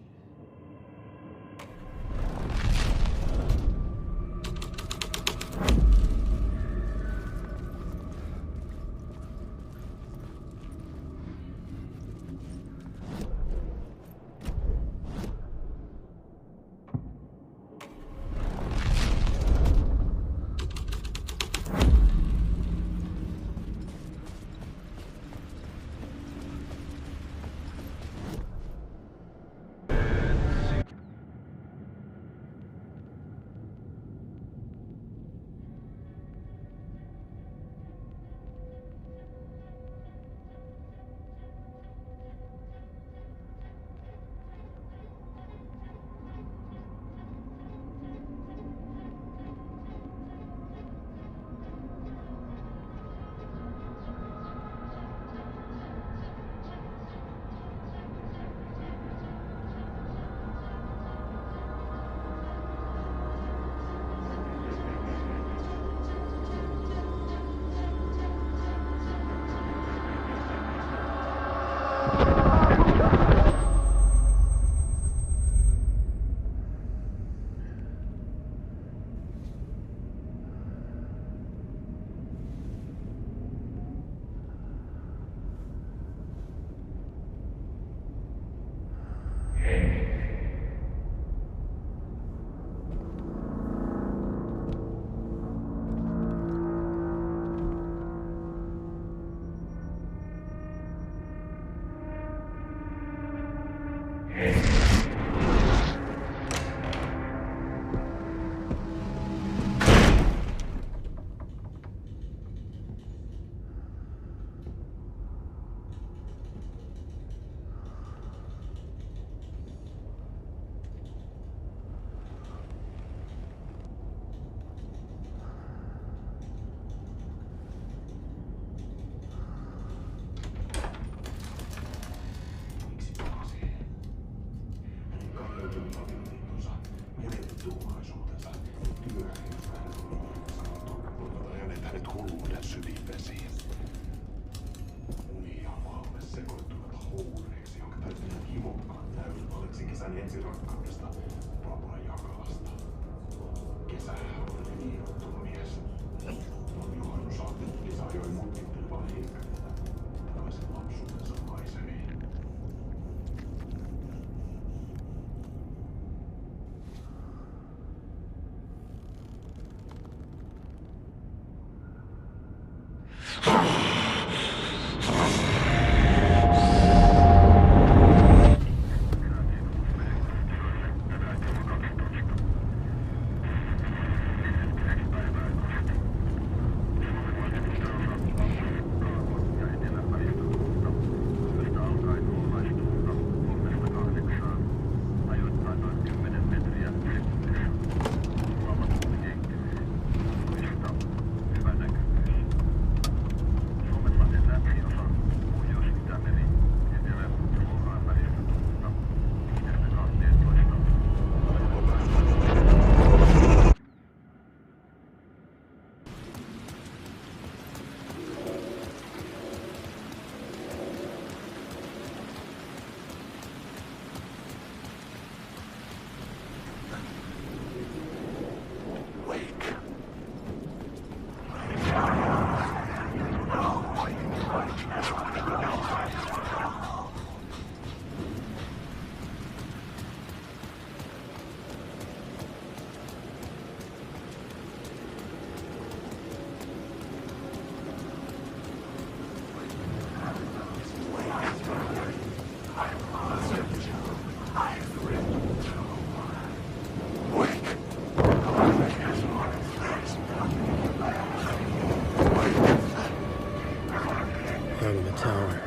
Out of the tower.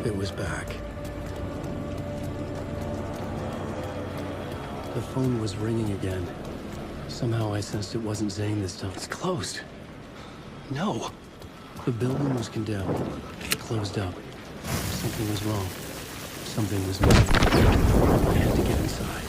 It was back. The phone was ringing again. Somehow I sensed it wasn't Zane this time. It's closed. No. The building was condemned. Closed up. Something was wrong. Something was missing. I had to get inside.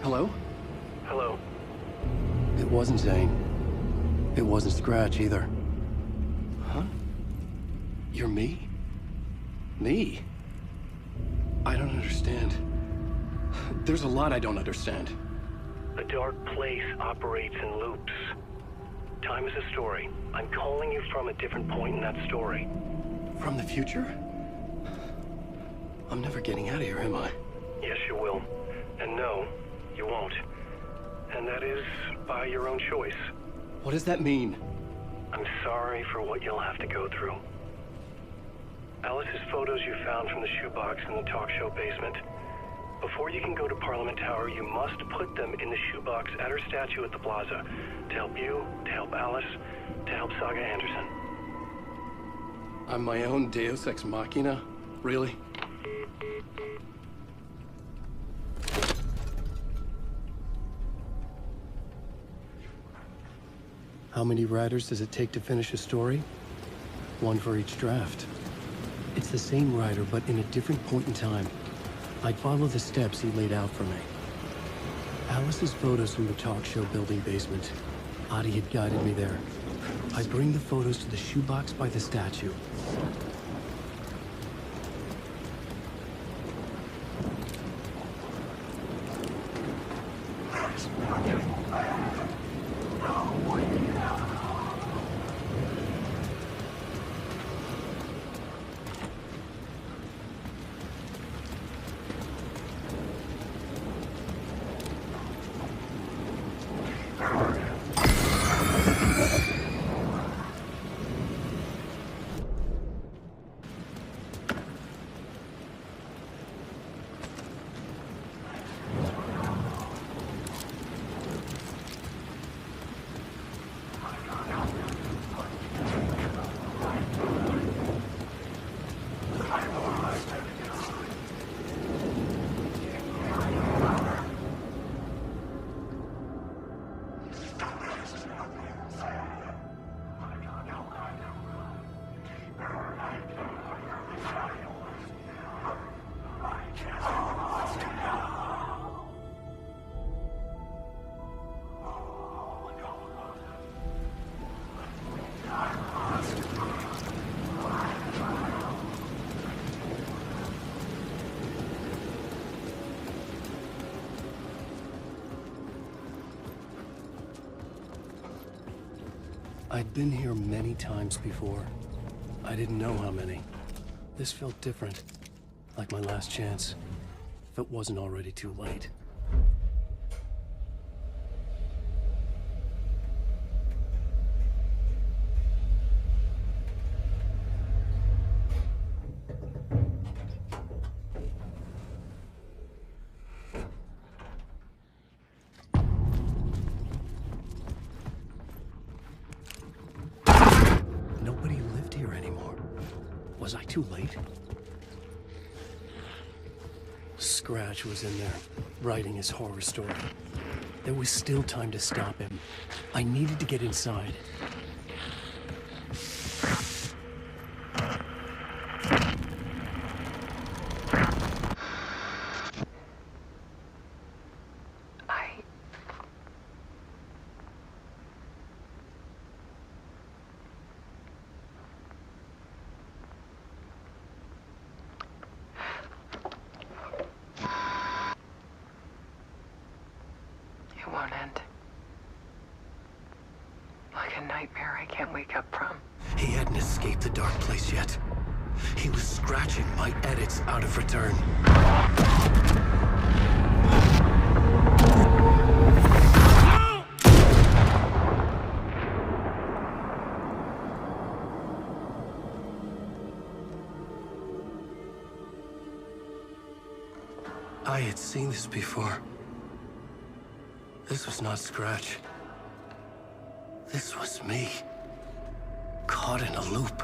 Hello? Hello. It wasn't Zane. It wasn't Scratch either. Huh? You're me? Me? I don't understand. There's a lot I don't understand. The dark place operates in loops. Time is a story. I'm calling you from a different point in that story. From the future? I'm never getting out of here, am I? Yes, you will. And no, you won't. And that is by your own choice. What does that mean? I'm sorry for what you'll have to go through. Alice's photos you found from the shoebox in the talk show basement. Before you can go to Parliament Tower, you must put them in the shoebox at her statue at the plaza. To help you, to help Alice, to help Saga Anderson. I'm my own Deus Ex Machina? Really? How many writers does it take to finish a story? One for each draft. It's the same writer, but in a different point in time. I'd follow the steps he laid out for me. Alice's photos from the talk show building basement. Adi had guided me there. I'd bring the photos to the shoebox by the statue. I'd been here many times before. I didn't know how many. This felt different, like my last chance, if it wasn't already too late. Nobody lived here anymore. Was I too late? Scratch was in there, writing his horror story. There was still time to stop him. I needed to get inside. It won't end. Like a nightmare I can't wake up from. He hadn't escaped the dark place yet. He was scratching my edits out of return. I had seen this before. This was not Scratch. This was me. Caught in a loop.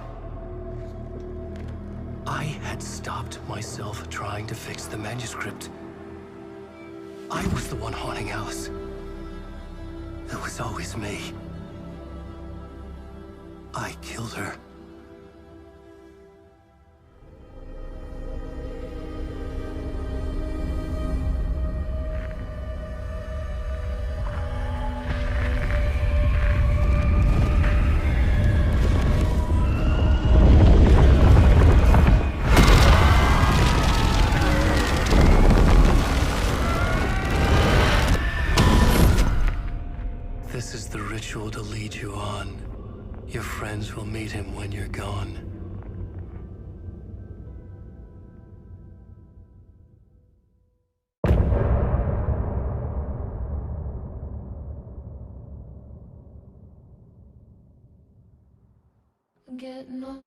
I had stopped myself trying to fix the manuscript. I was the one haunting Alice. It was always me. I killed her. This is the ritual to lead you on. Your friends will meet him when you're gone. Getting on.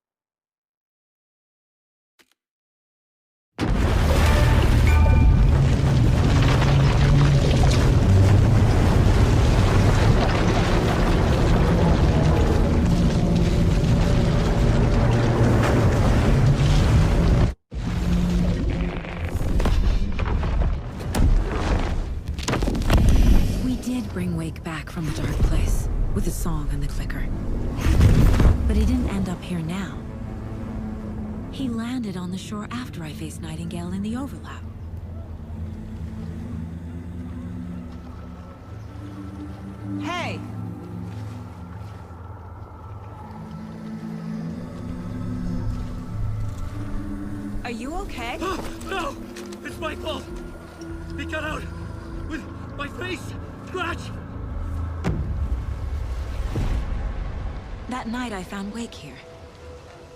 Bring Wake back from the dark place with the song and the clicker. But he didn't end up here now. He landed on the shore after I faced Nightingale in the overlap. Hey! Are you okay? No! It's my fault! He got out with my face! Scratch! That night I found Wake here.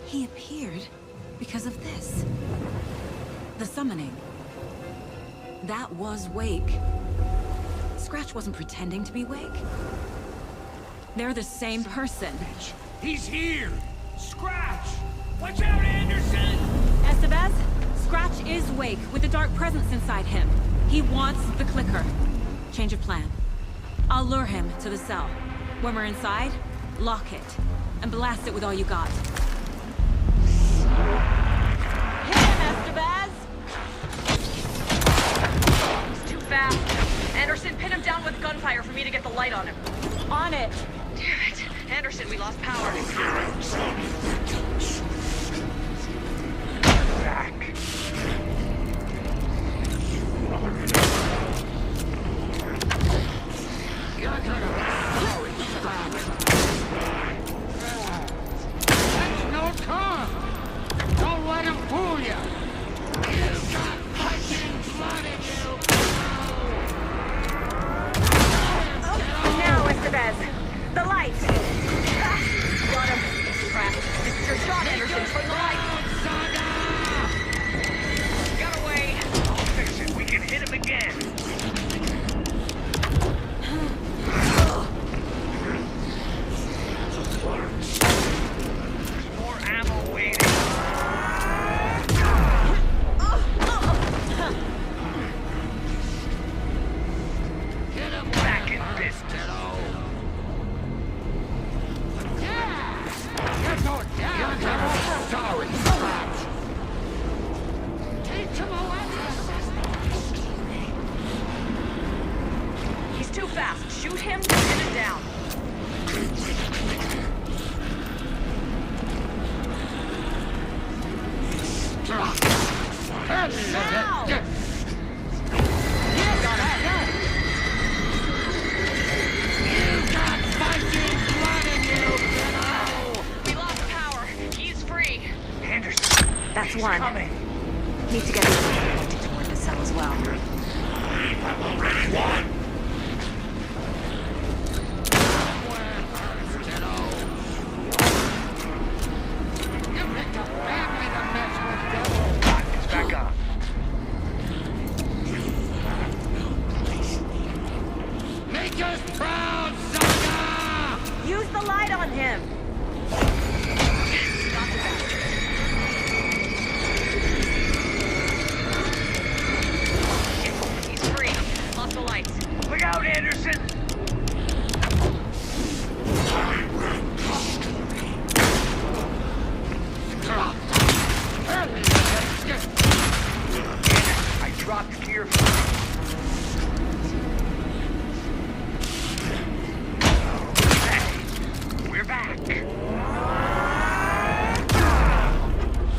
He appeared because of this. The summoning. That was Wake. Scratch wasn't pretending to be Wake. They're the same person. He's here! Scratch! Watch out, Anderson! Estevez, Scratch is Wake with the dark presence inside him. He wants the clicker. Change of plan. I'll lure him to the cell. When we're inside, lock it, and blast it with all you got. Hit him, Estevez! He's too fast. Anderson, pin him down with gunfire for me to get the light on him. On it! Damn it. Anderson, we lost power. Back. That's no time! Don't let him fool you! You got fucking bloody, you! Now, Estevez, the light! down, devil! Sorry, Scratch! Teach him a lesson! He's too fast. Shoot him, pin him down. Now! You got fighting blood in you, kiddo! We lost power. He's free. Anderson. That's He's one. coming. Need to get pointed toward the cell as well. It's back on. Make us proud, Saga! Use the light on him. He's free. Lost the lights. Look out, Anderson! I dropped gear. We're back.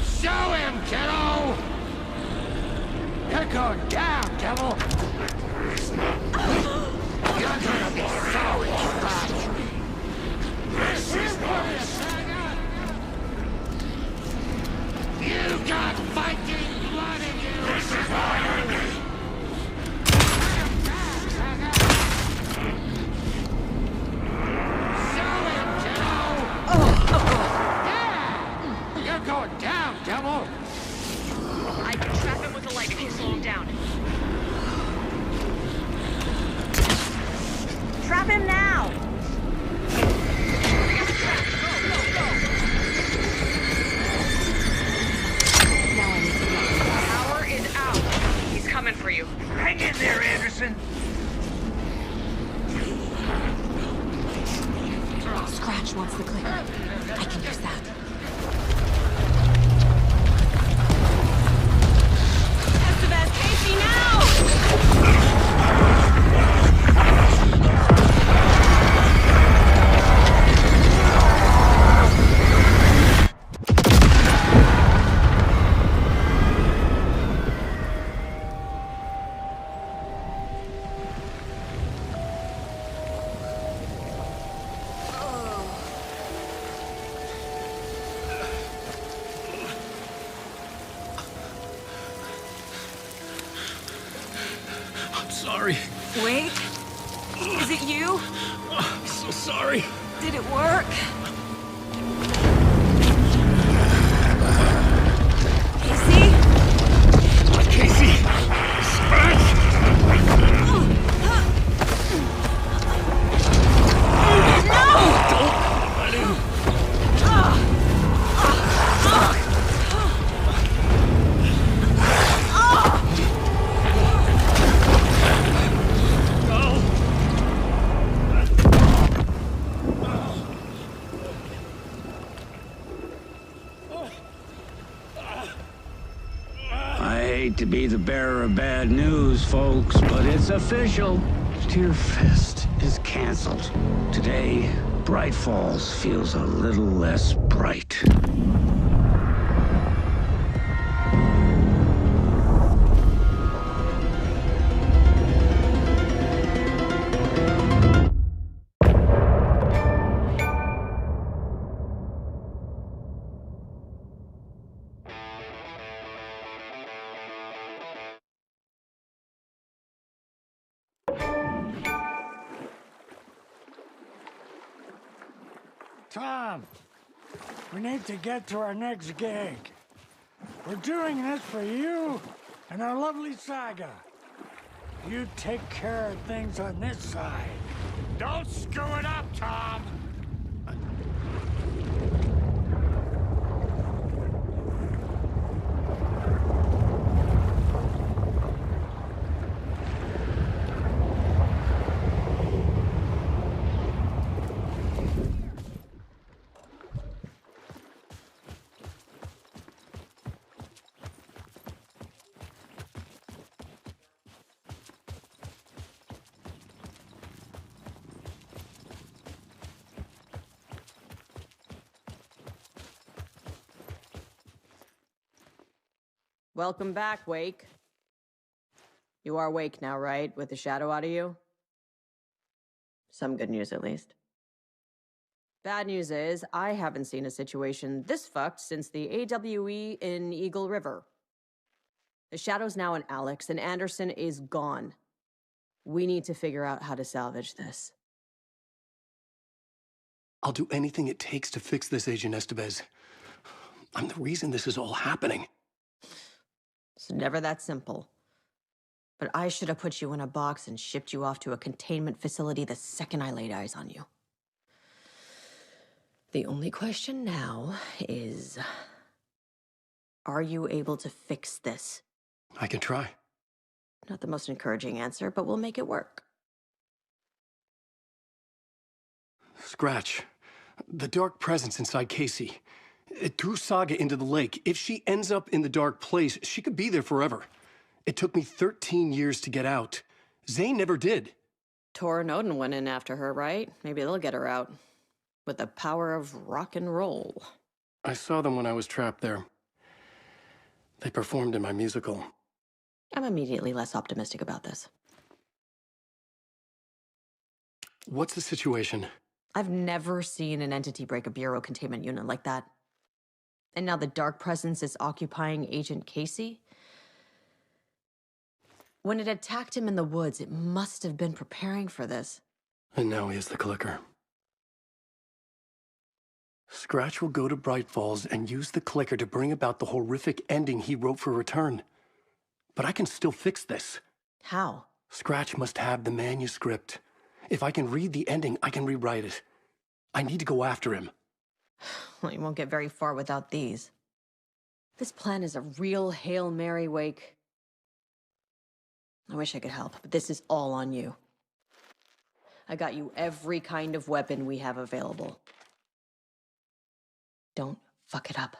Show him, kiddo! You're going down, devil! You're gonna be sorry, Scratch! This is Saga! You got fighting blood in you! This is why You're going down, devil! I can trap him with the light if you slow him down. Trap him now! Now I need to get Power is out. He's coming for you. Hang in there, Anderson. Scratch wants the clicker. I can use that. Estevez, Casey, now! I'm sorry. Wait. Is it you? I'm so sorry. Did it work? Casey? Casey! Scratch! To be the bearer of bad news, folks, but it's official. Tear Fest is canceled. Today, Bright Falls feels a little less bright. Tom, we need to get to our next gig. We're doing this for you and our lovely Saga. You take care of things on this side. Don't screw it up, Tom! Welcome back, Wake. You are Wake now, right? With the shadow out of you? Some good news, at least. Bad news is, I haven't seen a situation this fucked since the AWE in Eagle River. The shadow's now in Alex, and Anderson is gone. We need to figure out how to salvage this. I'll do anything it takes to fix this, Agent Estevez. I'm the reason this is all happening. It's never that simple. But I should have put you in a box and shipped you off to a containment facility the second I laid eyes on you. The only question now is, are you able to fix this? I can try. Not the most encouraging answer, but we'll make it work. Scratch. The dark presence inside Casey. It threw Saga into the lake. If she ends up in the dark place, she could be there forever. It took me 13 years to get out. Zane never did. Tor and Odin went in after her, right? Maybe they'll get her out. With the power of rock and roll. I saw them when I was trapped there. They performed in my musical. I'm immediately less optimistic about this. What's the situation? I've never seen an entity break a bureau containment unit like that. And now the dark presence is occupying Agent Casey? When it attacked him in the woods, it must have been preparing for this. And now he has the clicker. Scratch will go to Bright Falls and use the clicker to bring about the horrific ending he wrote for Return. But I can still fix this. How? Scratch must have the manuscript. If I can read the ending, I can rewrite it. I need to go after him. Well, you won't get very far without these. This plan is a real Hail Mary, Wake. I wish I could help, but this is all on you. I got you every kind of weapon we have available. Don't fuck it up.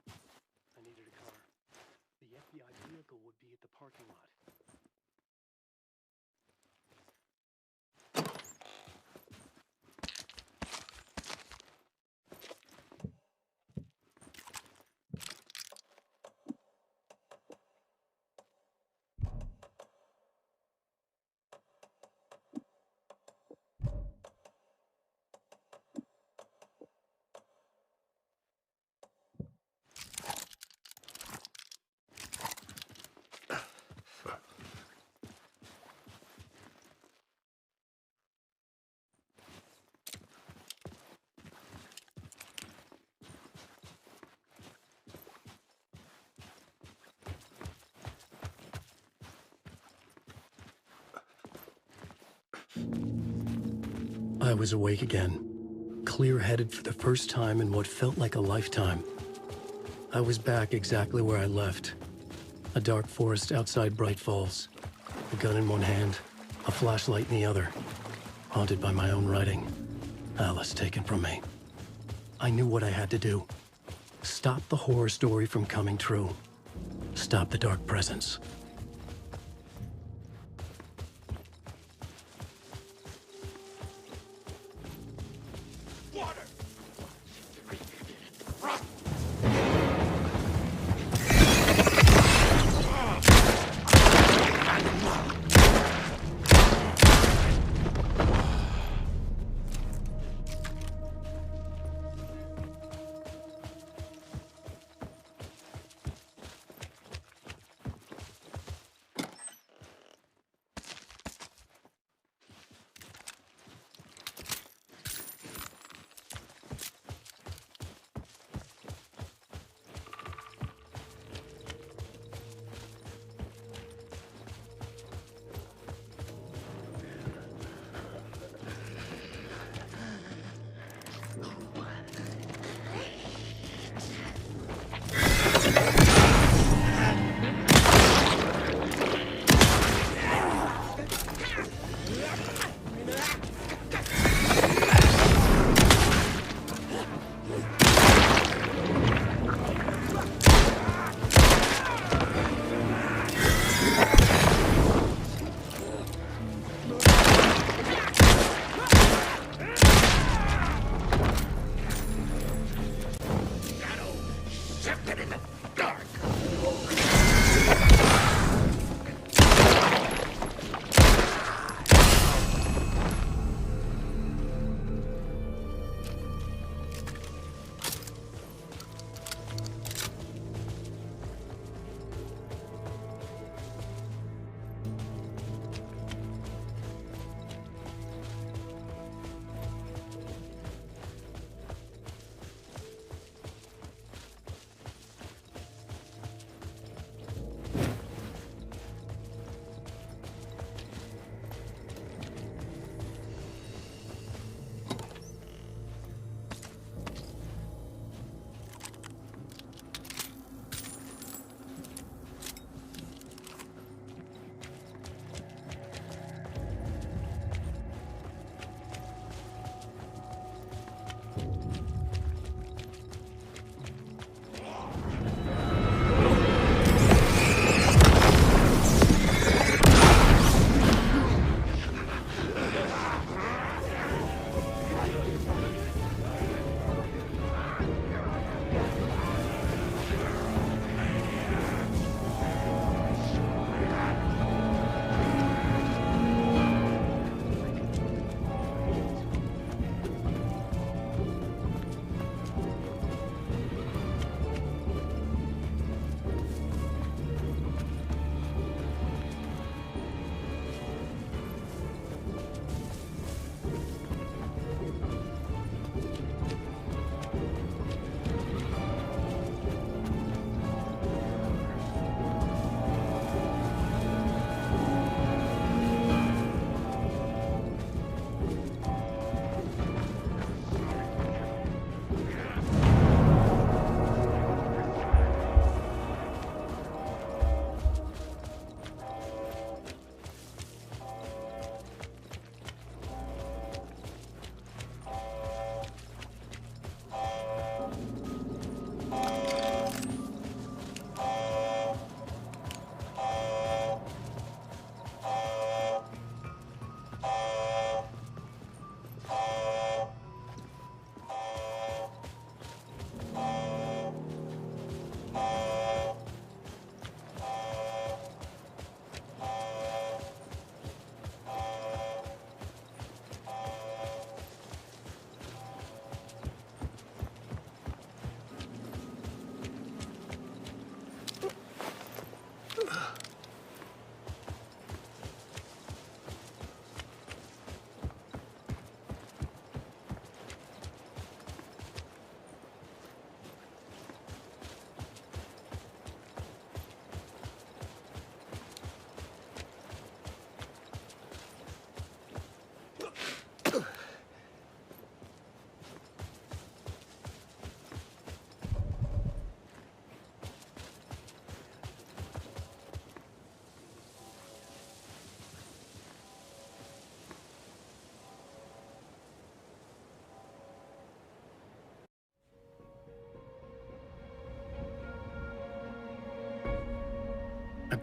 I needed a car. The FBI vehicle would be at the parking lot. I was awake again, clear-headed for the first time in what felt like a lifetime. I was back exactly where I left. A dark forest outside Bright Falls. A gun in one hand, a flashlight in the other. Haunted by my own writing. Alice taken from me. I knew what I had to do. Stop the horror story from coming true. Stop the dark presence.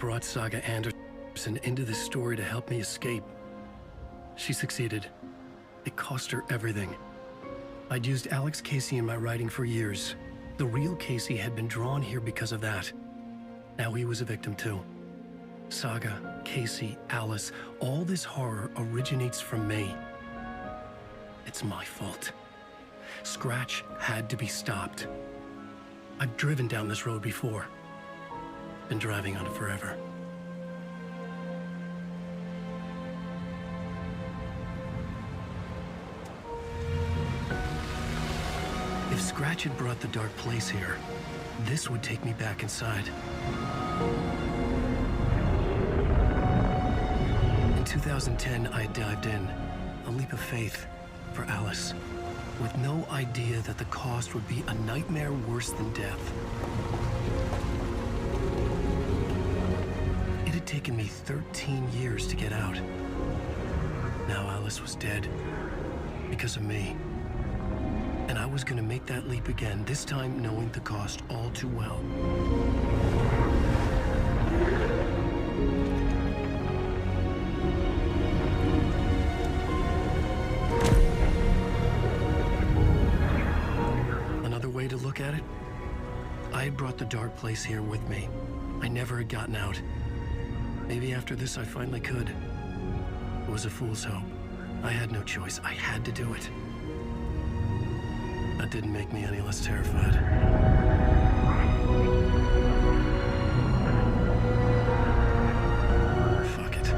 brought Saga Anderson into this story to help me escape. She succeeded. It cost her everything. I'd used Alex Casey in my writing for years. The real Casey had been drawn here because of that. Now he was a victim too. Saga, Casey, Alice, all this horror originates from me. It's my fault. Scratch had to be stopped. I've driven down this road before. Been driving on it forever. If Scratch had brought the dark place here, this would take me back inside. In 2010, I dived in, a leap of faith for Alice, with no idea that the cost would be a nightmare worse than death. It had taken me 13 years to get out. Now Alice was dead, because of me. And I was gonna make that leap again, this time knowing the cost all too well. Another way to look at it, I had brought the dark place here with me. I never had gotten out. Maybe after this I finally could. It was a fool's hope. I had no choice. I had to do it. That didn't make me any less terrified. Fuck it.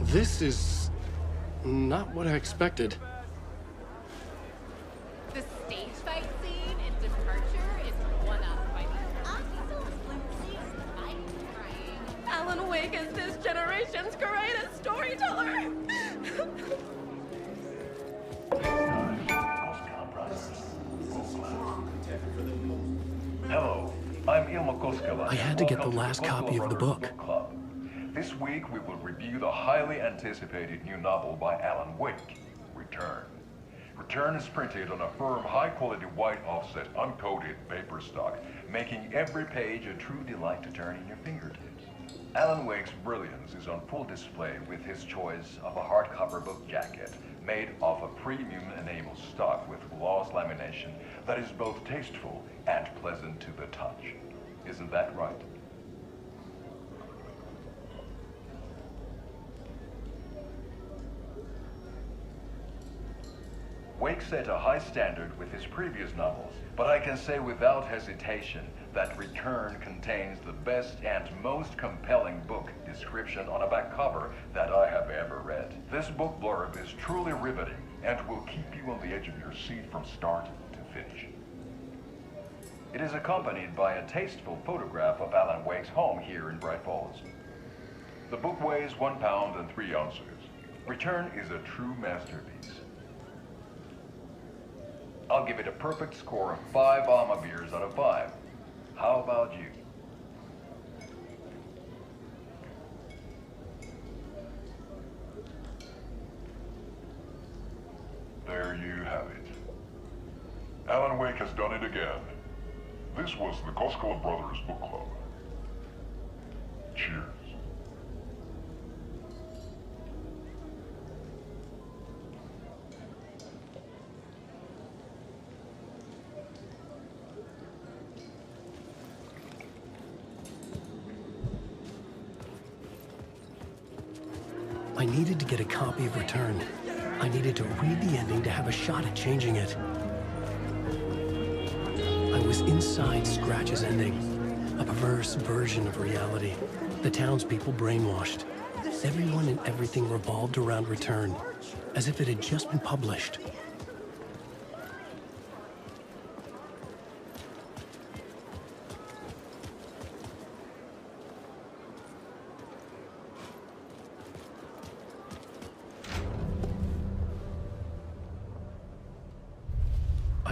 This is not what I expected. The stage fight scene in Departure is one up by the Alan Wake is this generation's greatest storyteller. Hello, I'm Ilma Koskela. I had to get the last copy of the book. This week, we will review the highly anticipated new novel by Alan Wake, Return. Return is printed on a firm, high-quality white offset, uncoated paper stock, making every page a true delight to turn in your fingertips. Alan Wake's brilliance is on full display with his choice of a hardcover book jacket made of a premium enamel stock with gloss lamination that is both tasteful and pleasant to the touch. Isn't that right? Wake set a high standard with his previous novels, but I can say without hesitation that Return contains the best and most compelling book description on a back cover that I have ever read. This book blurb is truly riveting and will keep you on the edge of your seat from start to finish. It is accompanied by a tasteful photograph of Alan Wake's home here in Bright Falls. The book weighs 1 pound and 3 ounces. Return is a true masterpiece. I'll give it a perfect score of 5 Alma beers out of 5. How about you? There you have it. Alan Wake has done it again. This was the Koskela Brothers Book Club. Cheers. I needed to get a copy of Return. I needed to read the ending to have a shot at changing it. I was inside Scratch's ending, a perverse version of reality. The townspeople brainwashed. Everyone and everything revolved around Return, as if it had just been published.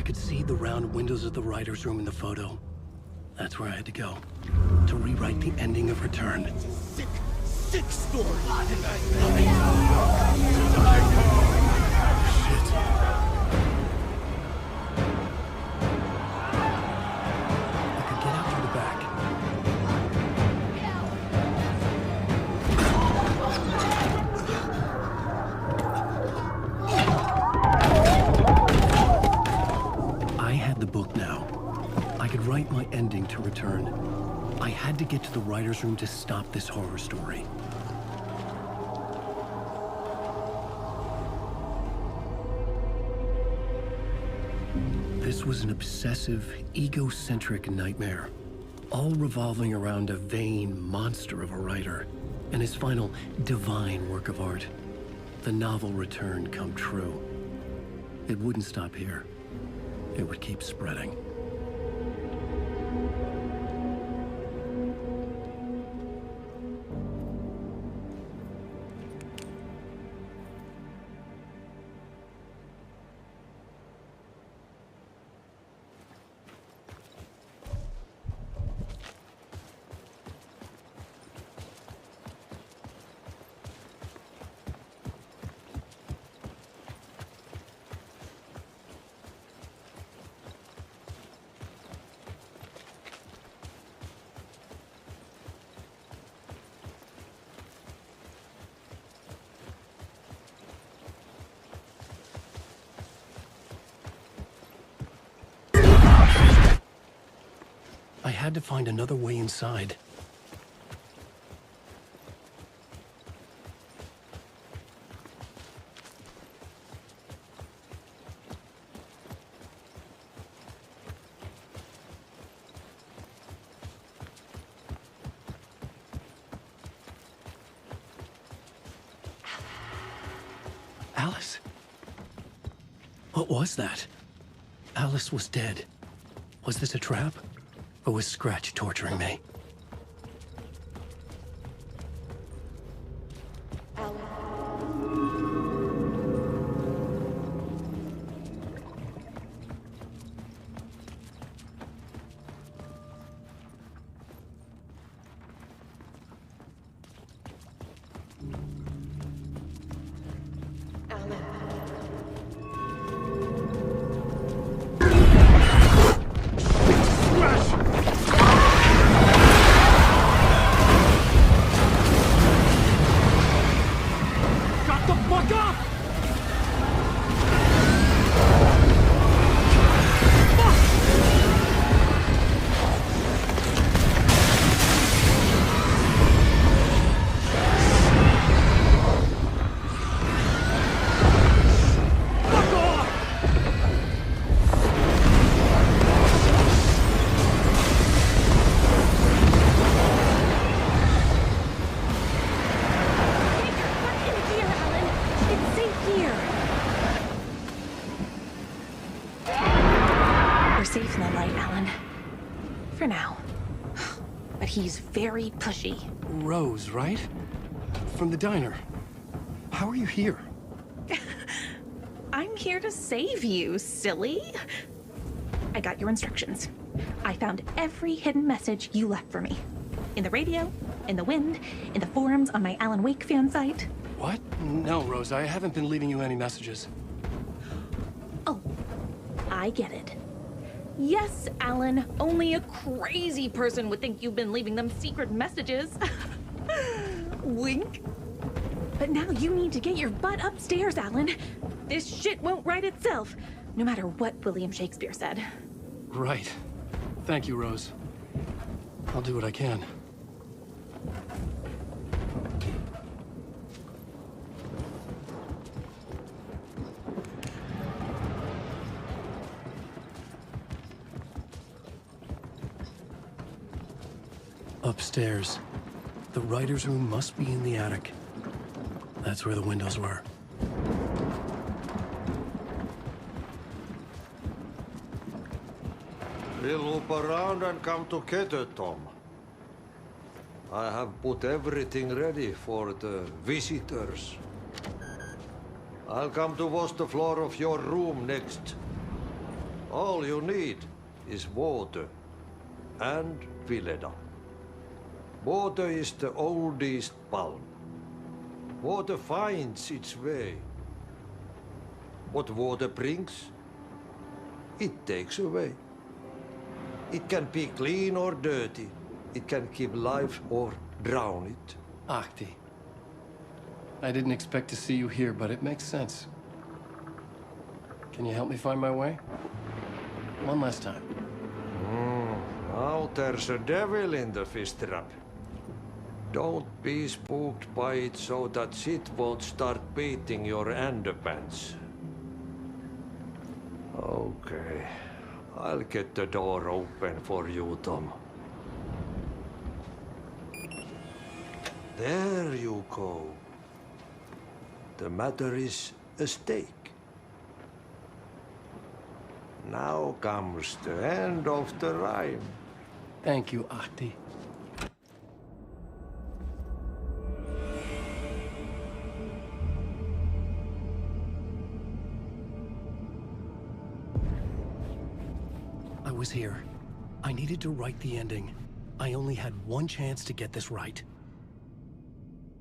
could see the round windows of the writer's room in the photo. That's where I had to go, to rewrite the ending of Return. Sick story! Write my ending to Return. I had to get to the writer's room to stop this horror story. This was an obsessive, egocentric nightmare, all revolving around a vain monster of a writer and his final divine work of art, the novel Return come true. It wouldn't stop here. It would keep spreading. I had to find another way inside. Alice? What was that? Alice was dead. Was this a trap? Or was Scratch torturing me? He's very pushy. Rose, right? From the diner. How are you here? I'm here to save you, silly. I got your instructions. I found every hidden message you left for me. In the radio, in the wind, in the forums on my Alan Wake fan site. What? No, Rose, I haven't been leaving you any messages. Oh, I get it. Yes, Alan, only a crazy person would think you've been leaving them secret messages. Wink. But now you need to get your butt upstairs, Alan. This shit won't right itself, no matter what William Shakespeare said. Right. Thank you, Rose. I'll do what I can. Upstairs. The writer's room must be in the attic. That's where the windows were. We'll loop around and come together, Tom. I have put everything ready for the visitors. I'll come to wash the floor of your room next. All you need is water and Vileda. Water is the oldest bulb. Water finds its way. What water brings, it takes away. It can be clean or dirty. It can give life or drown it. Ahti. I didn't expect to see you here, but it makes sense. Can you help me find my way? One last time. Now there's a devil in the fish trap. Don't be spooked by it so that shit won't start beating your underpants. Okay. I'll get the door open for you, Tom. There you go. The matter is a stake. Now comes the end of the rhyme. Thank you, Ahti. I was here. I needed to write the ending. I only had one chance to get this right.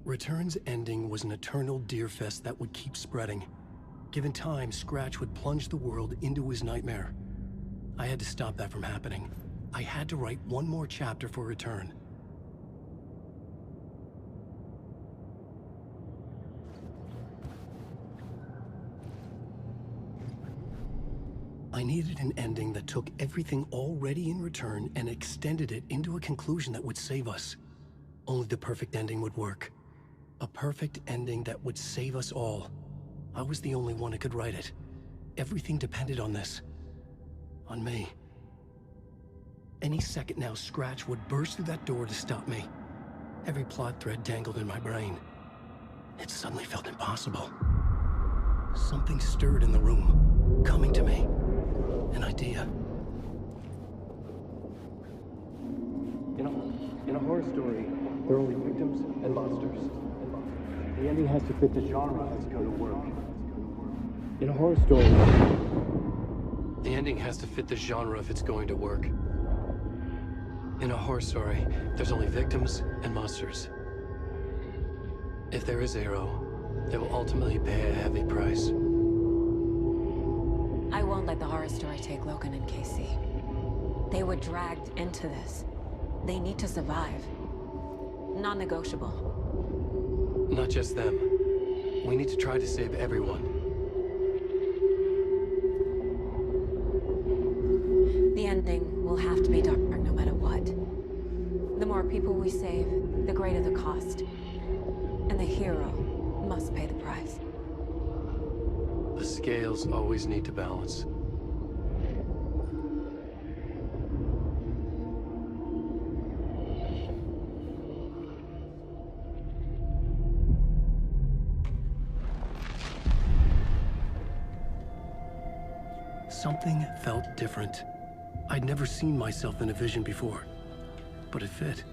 Return's ending was an eternal deerfest that would keep spreading. Given time, Scratch would plunge the world into his nightmare. I had to stop that from happening. I had to write one more chapter for Return. I needed an ending that took everything already in Return and extended it into a conclusion that would save us. Only the perfect ending would work. A perfect ending that would save us all. I was the only one who could write it. Everything depended on this. On me. Any second now, Scratch would burst through that door to stop me. Every plot thread dangled in my brain. It suddenly felt impossible. Something stirred in the room, coming to me. An idea. In a horror story, there are only victims and monsters. The ending has to fit the genre that's going to work. In a horror story... The ending has to fit the genre if it's going to work. In a horror story, there's only victims and monsters. If there is Arrow, they will ultimately pay a heavy price. I won't let the horror story take Logan and Casey. They were dragged into this. They need to survive. Non-negotiable. Not just them. We need to try to save everyone. The ending will have to be dark no matter what. The more people we save, the greater the cost. And the hero must pay the price. The scales always need to balance. Something felt different. I'd never seen myself in a vision before, but it fit.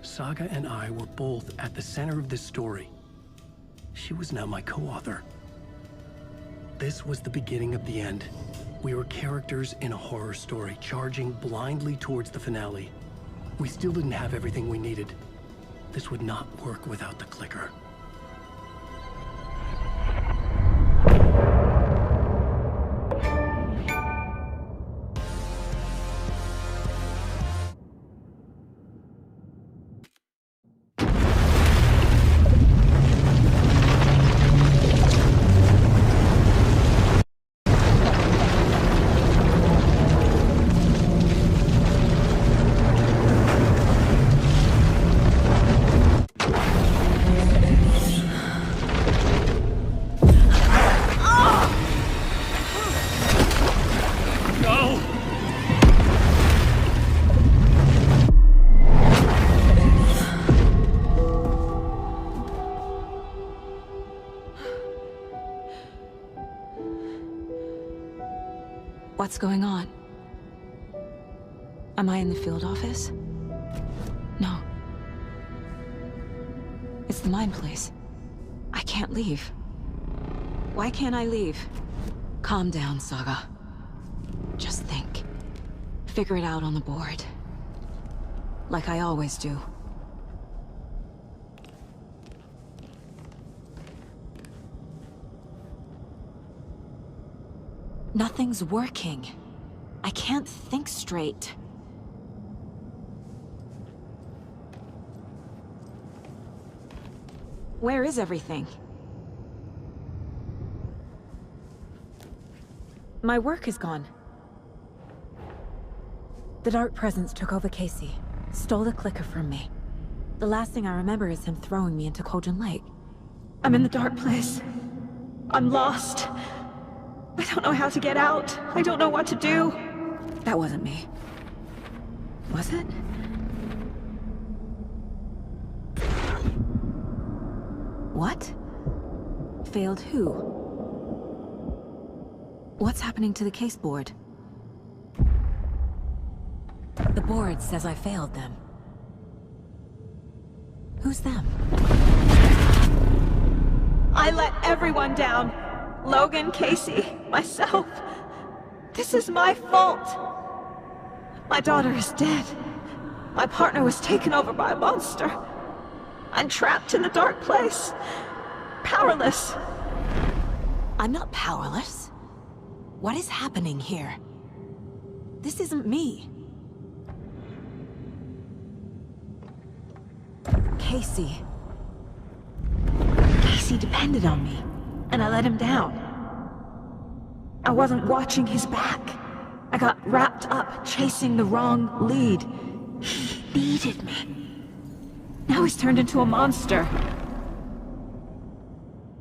Saga and I were both at the center of this story. She was now my co-author. This was the beginning of the end. We were characters in a horror story, charging blindly towards the finale. We still didn't have everything we needed. This would not work without the clicker. What's going on? Am I in the field office? No. It's the mine place. I can't leave. Why can't I leave? Calm down, Saga. Just think. Figure it out on the board. Like I always do. Nothing's working. I can't think straight. Where is everything? My work is gone. The Dark Presence took over Casey, stole the clicker from me. The last thing I remember is him throwing me into Cauldron Lake. I'm in the dark place. I'm lost. I don't know how to get out. I don't know what to do. That wasn't me. Was it? What? Failed who? What's happening to the case board? The board says I failed them. Who's them? I let everyone down. Logan, Casey, myself. This is my fault. My daughter is dead. My partner was taken over by a monster. I'm trapped in the dark place. Powerless. I'm not powerless. What is happening here? This isn't me. Casey. Casey depended on me, and I let him down. I wasn't watching his back. I got wrapped up chasing the wrong lead. He needed me. Now he's turned into a monster.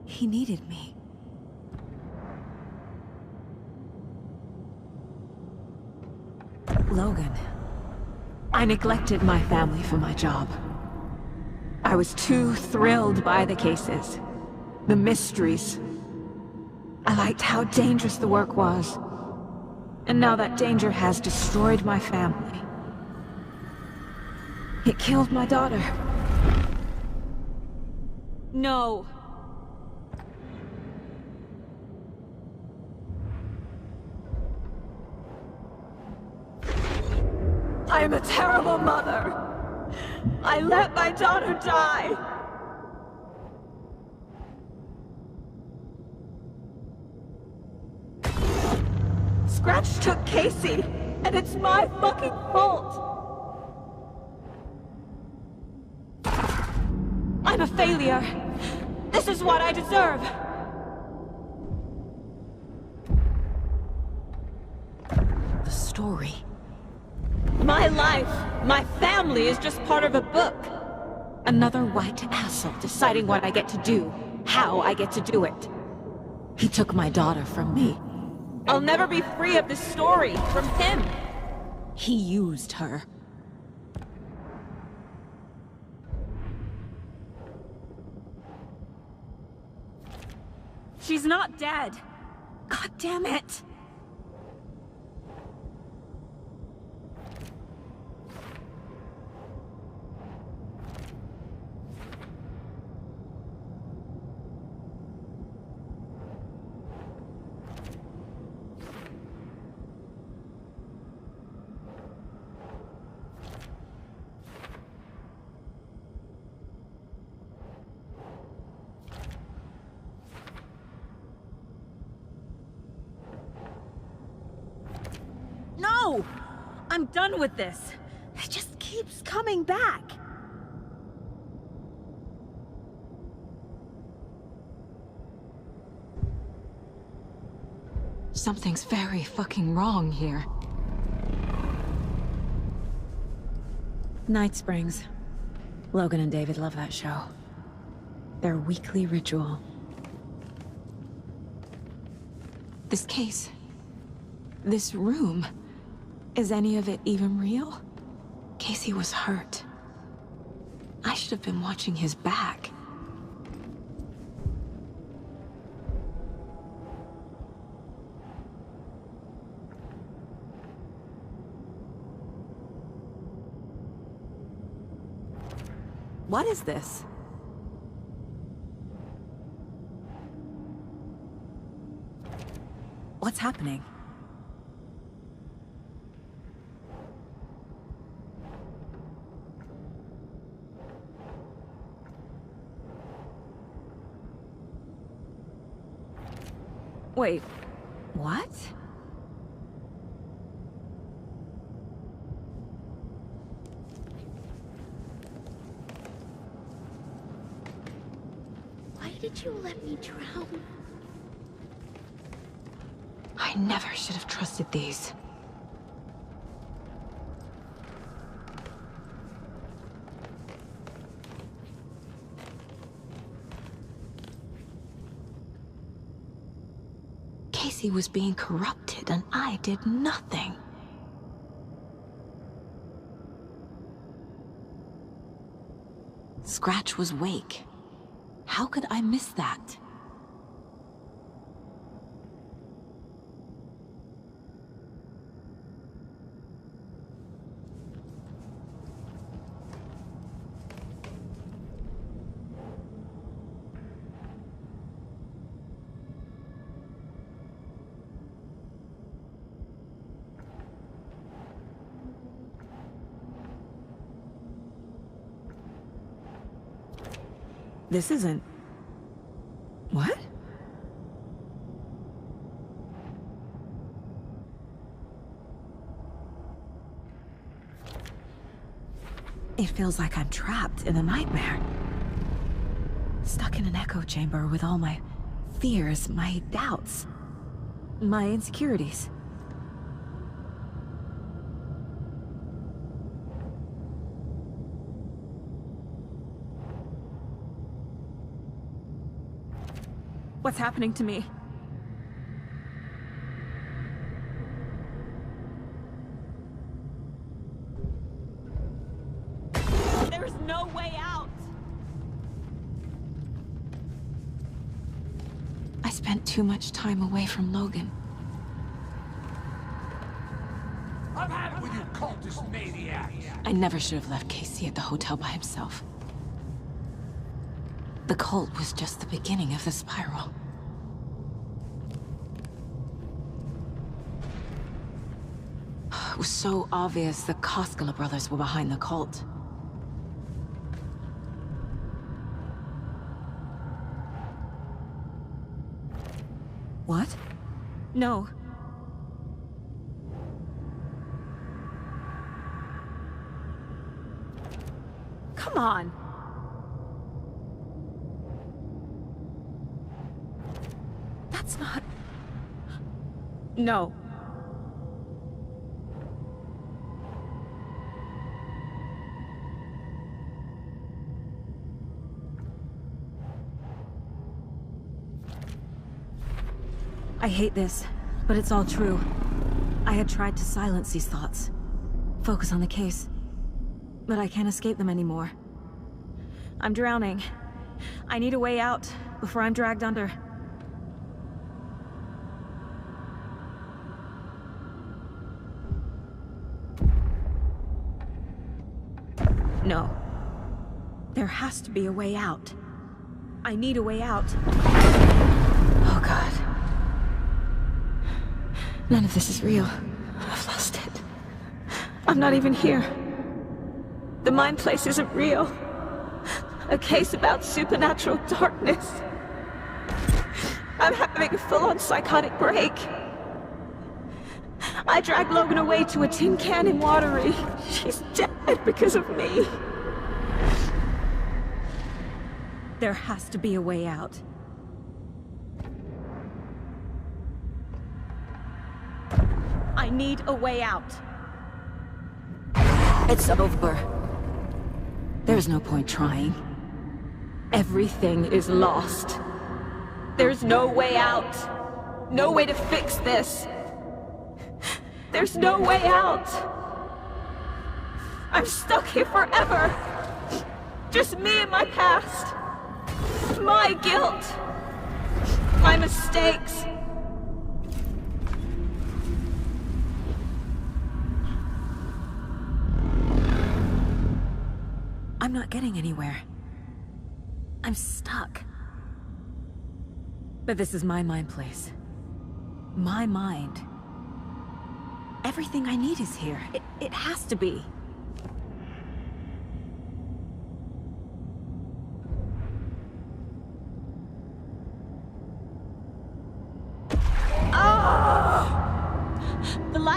He needed me. Logan. I neglected my family for my job. I was too thrilled by the cases, the mysteries. I liked how dangerous the work was. And now that danger has destroyed my family. It killed my daughter. No. I am a terrible mother. I let my daughter die. Scratch took Casey, and it's my fucking fault. I'm a failure. This is what I deserve. The story. My life, my family is just part of a book. Another white asshole deciding what I get to do, how I get to do it. He took my daughter from me. I'll never be free of this story from him. He used her. She's not dead. God damn it. No! I'm done with this. It just keeps coming back. Something's very fucking wrong here. Night Springs. Logan and David love that show. Their weekly ritual. This case. This room. Is any of it even real? Casey was hurt. I should have been watching his back. What is this? What's happening? Wait, what? Why did you let me drown? I never should have trusted these. Casey was being corrupted, and I did nothing. Scratch was Wake. How could I miss that? This isn't... What? It feels like I'm trapped in a nightmare. Stuck in an echo chamber with all my fears, my doubts, my insecurities. What's happening to me? There's no way out! I spent too much time away from Logan. I've had it with you cultist maniacs! I never should have left Casey at the hotel by himself. The cult was just the beginning of the spiral. It was so obvious the Koskela brothers were behind the cult. What? No. Come on! That's not... No. I hate this, but it's all true. I had tried to silence these thoughts. Focus on the case. But I can't escape them anymore. I'm drowning. I need a way out before I'm dragged under. No. There has to be a way out. I need a way out. Oh God. None of this is real. I've lost it. I'm not even here. The mind place isn't real. A case about supernatural darkness. I'm having a full-on psychotic break. I dragged Logan away to a tin can in Watery. She's dead because of me. There has to be a way out. I need a way out. It's over. There's no point trying. Everything is lost. There's no way out. No way to fix this. There's no way out. I'm stuck here forever. Just me and my past. My guilt. My mistakes. I'm not getting anywhere. I'm stuck. But this is my mind place. My mind. Everything I need is here. It has to be.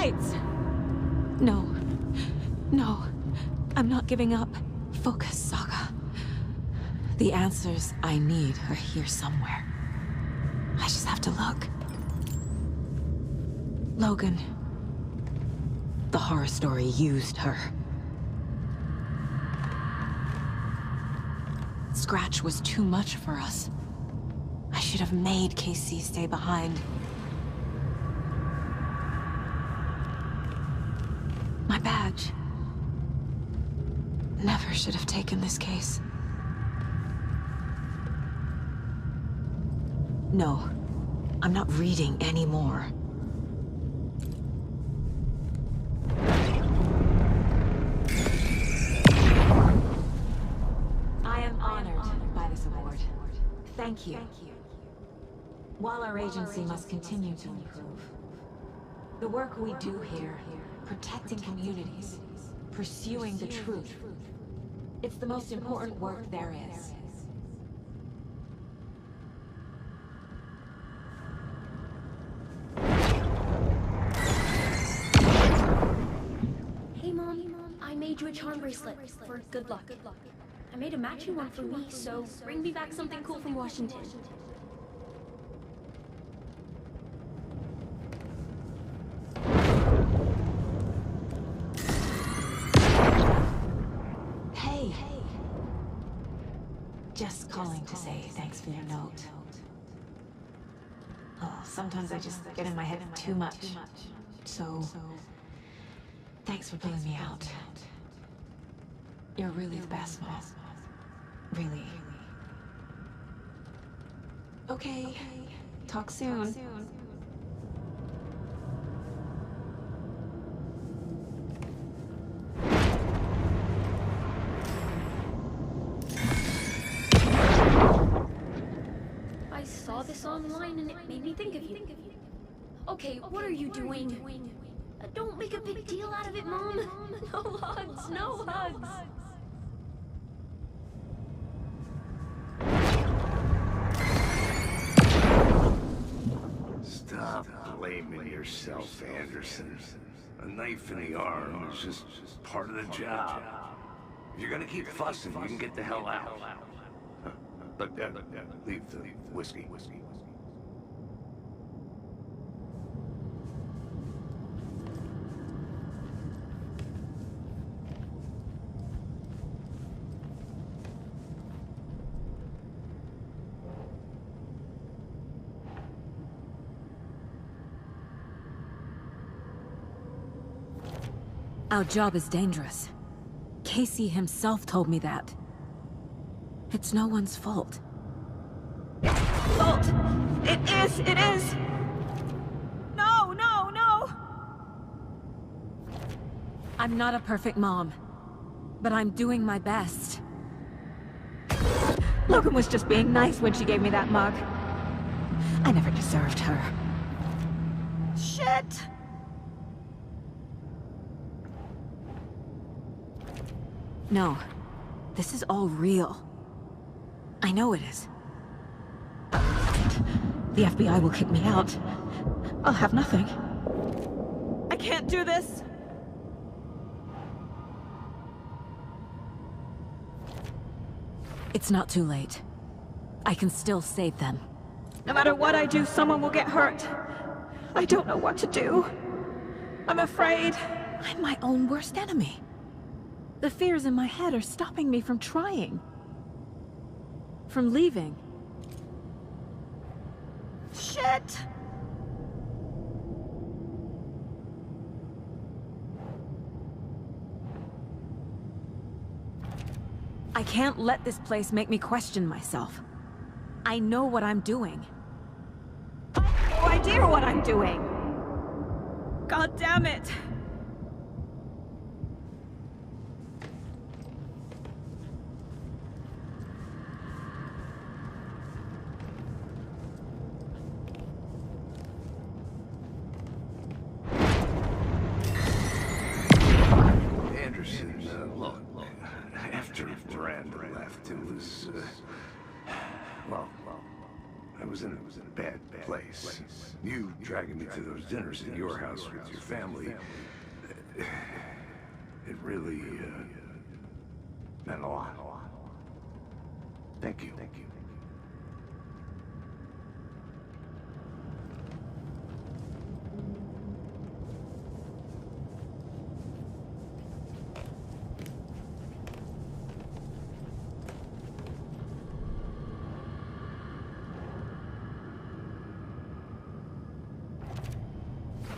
lights! No. No. I'm not giving up. Focus, Saga. The answers I need are here somewhere. I just have to look. Logan. The horror story used her. Scratch was too much for us. I should have made Casey stay behind. My badge. Never should have taken this case. No, I'm not reading anymore. I am honored by this award. Thank you. While our agency must continue to improve, the work we do here, protecting communities, pursuing the truth, it's the most important work there is. Hey Mom, I made you a charm bracelet for good luck. I made a matching one for me, so bring me back something cool from Washington. Hey. Just calling to say thanks for your note. Oh, sometimes I just get in my head too much. So, thanks for pulling me out. You're really the best, Mom. Really. Okay. Talk soon. I saw this online and it made me think of you. Okay, what are you doing? Don't make a big deal out of it, Mom. No hugs, no hugs. Stop blaming yourself, Anderson. A knife in the arm is just part of the job. If you're gonna keep fussing, you can get the hell out. But leave the whiskey. Our job is dangerous. Casey himself told me that. It's no one's fault. Fault! It is! No! I'm not a perfect mom, but I'm doing my best. Logan was just being nice when she gave me that mug. I never deserved her. Shit! No, this is all real. I know it is. The FBI will kick me out. I'll have nothing. I can't do this! It's not too late. I can still save them. No matter what I do, someone will get hurt. I don't know what to do. I'm afraid. I'm my own worst enemy. The fears in my head are stopping me from trying. From leaving. Shit! I can't let this place make me question myself. I know what I'm doing. I have no idea what I'm doing! God damn it! Look, after Miranda left, it was, well, I was in a bad place. You dragging me to those dinners at your house with your family, it really, meant a lot. Thank you.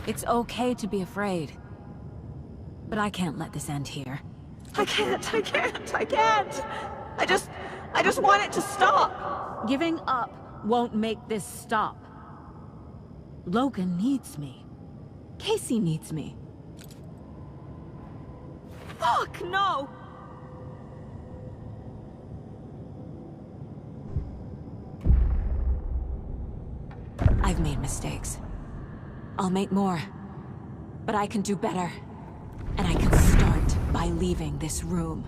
It's okay to be afraid. But I can't let this end here. I can't. I just want it to stop. Giving up won't make this stop. Logan needs me. Casey needs me. Fuck, no! I've made mistakes. I'll make more. But I can do better. And I can start by leaving this room.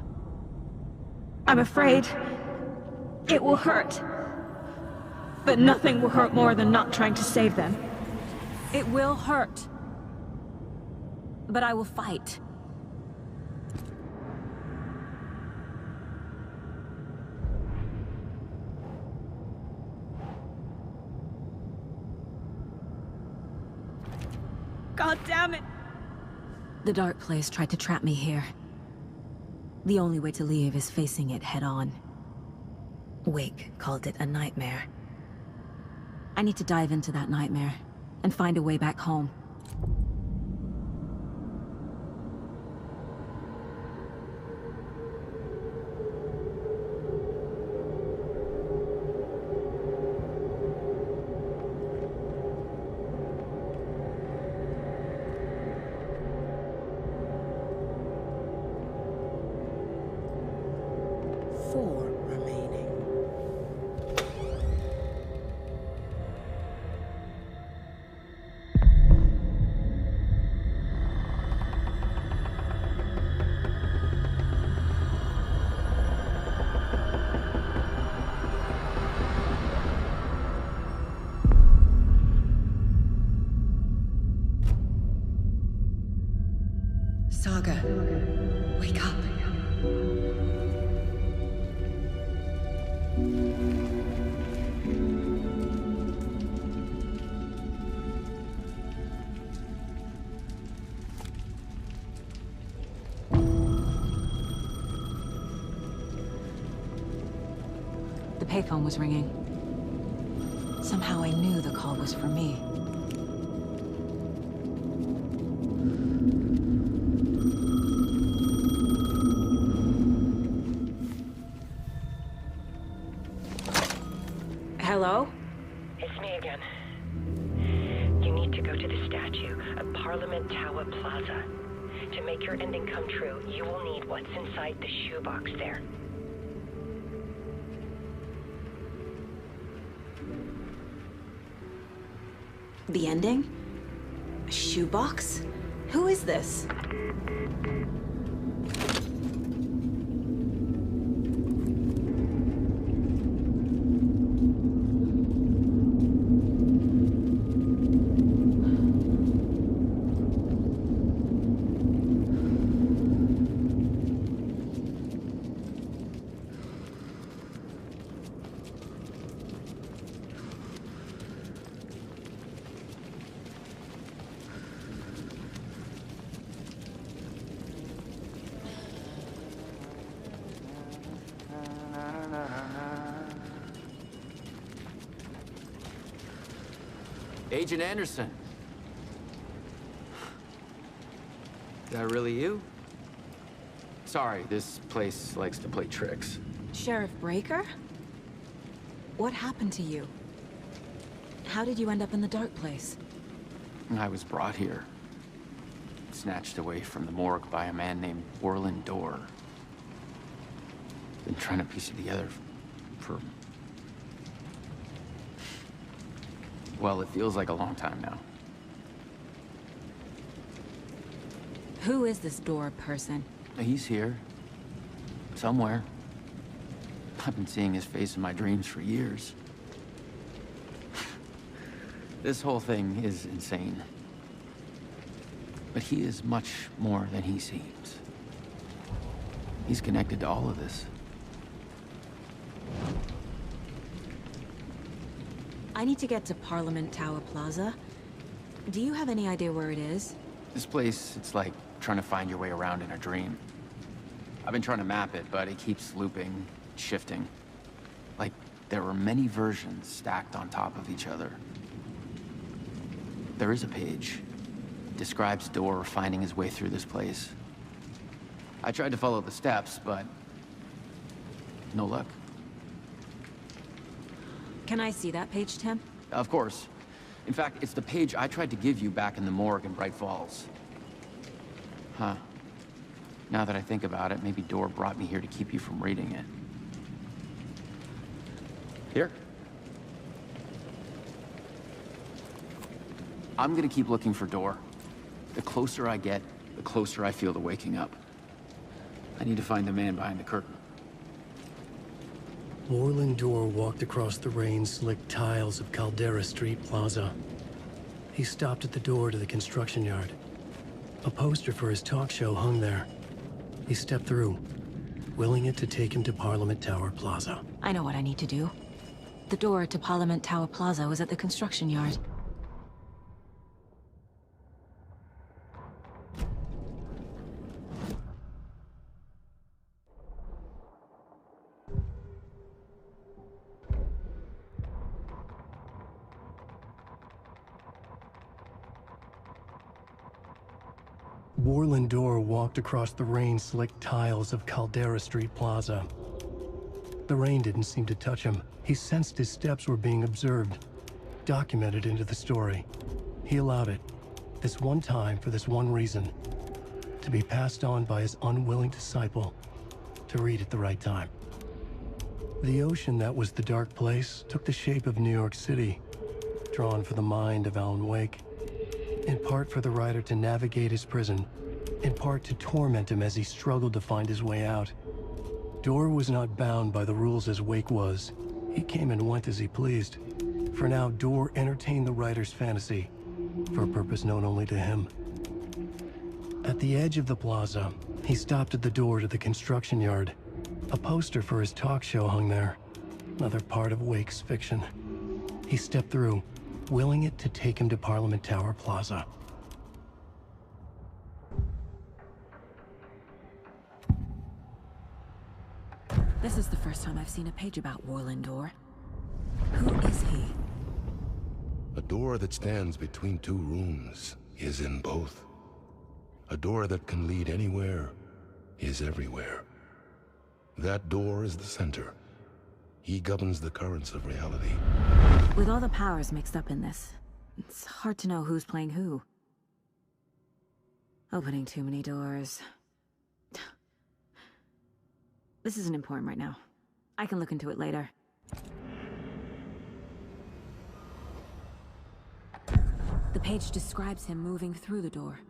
I'm afraid it will hurt. But nothing will hurt more than not trying to save them. It will hurt. But I will fight. God damn it! The dark place tried to trap me here. The only way to leave is facing it head-on. Wake called it a nightmare. I need to dive into that nightmare and find a way back home. Saga, wake up. The payphone was ringing. Somehow I knew the call was for me. Hello? It's me again. You need to go to the statue at Parliament Tower Plaza. To make your ending come true, you will need what's inside the shoebox there. The ending? A shoebox? Who is this? Agent Anderson. Is that really you? Sorry, this place likes to play tricks. Sheriff Breaker? What happened to you? How did you end up in the dark place? I was brought here. Snatched away from the morgue by a man named Orland Dorr. Been trying to piece it together for... well, it feels like a long time now. Who is this Dorr person? He's here. Somewhere. I've been seeing his face in my dreams for years. This whole thing is insane. But he is much more than he seems. He's connected to all of this. I need to get to Parliament Tower Plaza. Do you have any idea where it is? This place, it's like trying to find your way around in a dream. I've been trying to map it, but it keeps looping, shifting. Like there were many versions stacked on top of each other. There is a page. It describes Door finding his way through this place. I tried to follow the steps, but no luck. Can I see that page, Tim? Of course. In fact, it's the page I tried to give you back in the morgue in Bright Falls. Huh. Now that I think about it, maybe Door brought me here to keep you from reading it. Here. I'm gonna keep looking for Door. The closer I get, the closer I feel to waking up. I need to find the man behind the curtain. Orlin Door walked across the rain-slicked tiles of Caldera Street Plaza. He stopped at the door to the construction yard. A poster for his talk show hung there. He stepped through, willing it to take him to Parliament Tower Plaza. I know what I need to do. The door to Parliament Tower Plaza was at the construction yard. Orlin Door walked across the rain-slicked tiles of Caldera Street Plaza. The rain didn't seem to touch him. He sensed his steps were being observed, documented into the story. He allowed it, this one time for this one reason, to be passed on by his unwilling disciple, to read at the right time. The ocean that was the dark place took the shape of New York City, drawn for the mind of Alan Wake. In part for the writer to navigate his prison, in part to torment him as he struggled to find his way out. Door was not bound by the rules as Wake was. He came and went as he pleased. For now, Door entertained the writer's fantasy, for a purpose known only to him. At the edge of the plaza, he stopped at the door to the construction yard. A poster for his talk show hung there, another part of Wake's fiction. He stepped through, willing it to take him to Parliament Tower Plaza. This is the first time I've seen a page about Orlin Door. Who is he? A door that stands between two rooms is in both. A door that can lead anywhere is everywhere. That door is the center. He governs the currents of reality. With all the powers mixed up in this, it's hard to know who's playing who. Opening too many doors. This isn't important right now. I can look into it later. The page describes him moving through the door.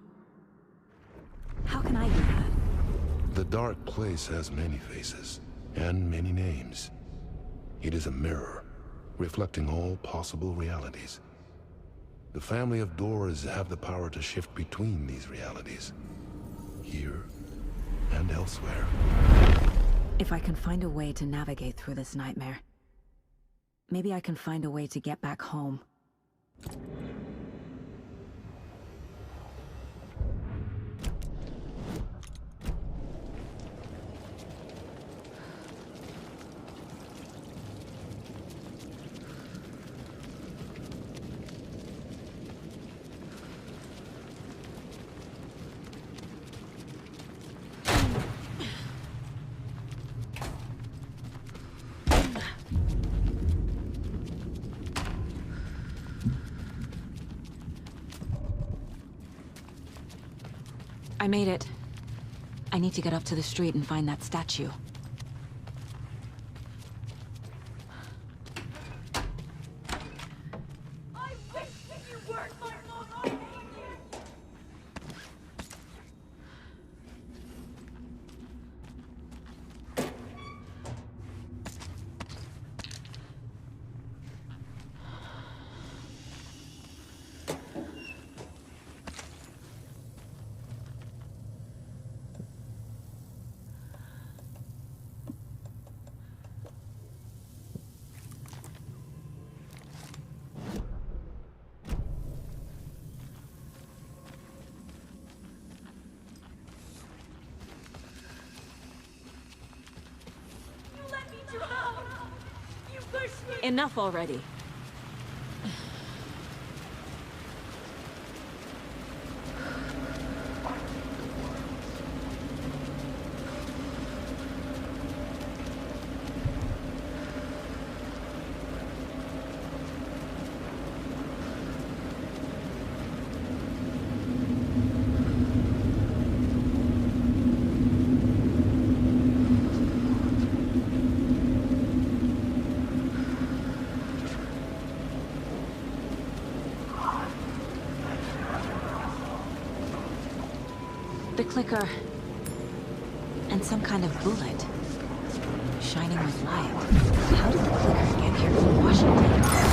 How can I do that? The dark place has many faces, and many names. It is a mirror, reflecting all possible realities. The family of doors have the power to shift between these realities, here and elsewhere. If I can find a way to navigate through this nightmare, maybe I can find a way to get back home. I made it. I need to get up to the street and find that statue. Enough already. The clicker. And some kind of bullet. Shining with light. How did the clicker get here from Washington?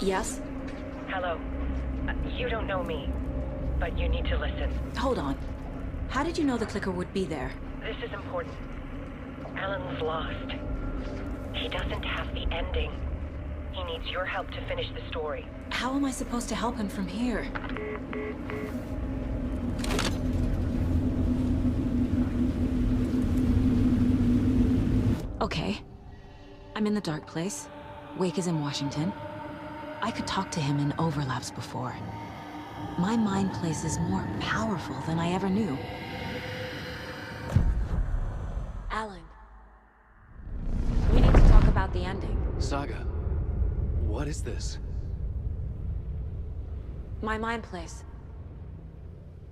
Yes? Hello. You don't know me, but you need to listen. Hold on. How did you know the clicker would be there? This is important. Alan's lost. He doesn't have the ending. He needs your help to finish the story. How am I supposed to help him from here? Okay. I'm in the dark place. Wake is in Washington. I could talk to him in overlaps before. My mind place is more powerful than I ever knew. Alan. We need to talk about the ending. Saga, what is this? My mind place.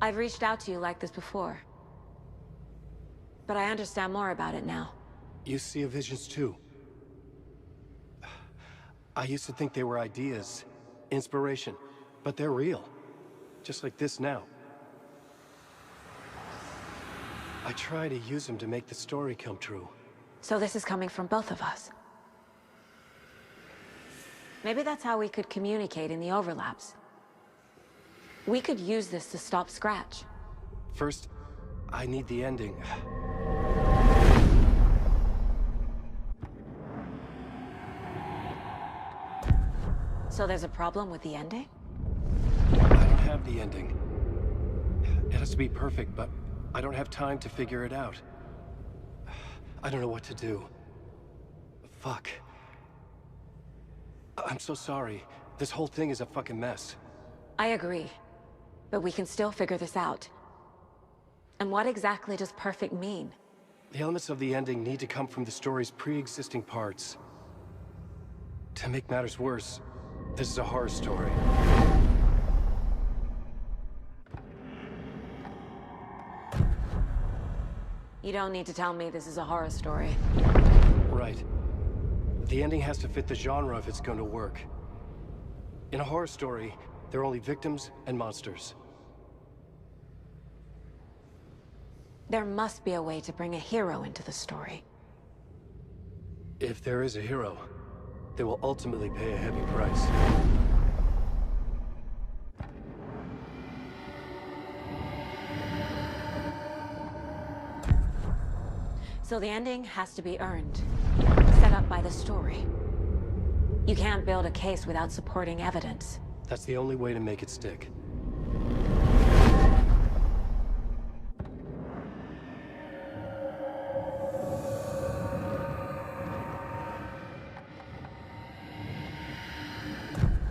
I've reached out to you like this before. But I understand more about it now. You see visions too. I used to think they were ideas, inspiration, but they're real. Just like this now. I try to use them to make the story come true. So this is coming from both of us. Maybe that's how we could communicate in the overlaps. We could use this to stop Scratch. First, I need the ending. So there's a problem with the ending? I don't have the ending. It has to be perfect, but I don't have time to figure it out. I don't know what to do. Fuck. I'm so sorry. This whole thing is a fucking mess. I agree. But we can still figure this out. And what exactly does perfect mean? The elements of the ending need to come from the story's pre-existing parts. To make matters worse, this is a horror story. You don't need to tell me this is a horror story. Right. The ending has to fit the genre if it's going to work. In a horror story, there are only victims and monsters. There must be a way to bring a hero into the story. If there is a hero, they will ultimately pay a heavy price. So the ending has to be earned, set up by the story. You can't build a case without supporting evidence. That's the only way to make it stick.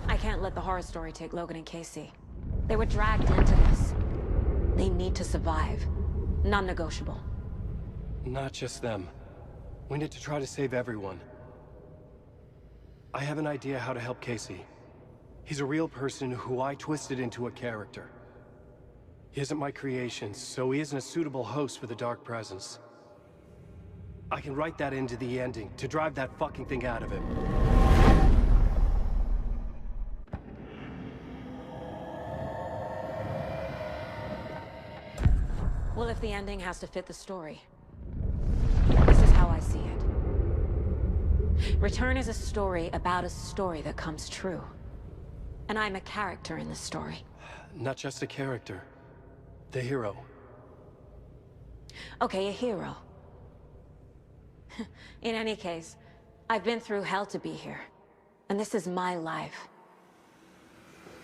I can't let the horror story take Logan and Casey. They were dragged into this. They need to survive. Non-negotiable. Not just them. We need to try to save everyone. I have an idea how to help Casey. He's a real person who I twisted into a character. He isn't my creation, so he isn't a suitable host for the Dark Presence. I can write that into the ending to drive that fucking thing out of him. Well, if the ending has to fit the story, this is how I see it. Return is a story about a story that comes true. And I'm a character in the story. Not just a character. The hero. Okay, a hero. In any case, I've been through hell to be here. And this is my life.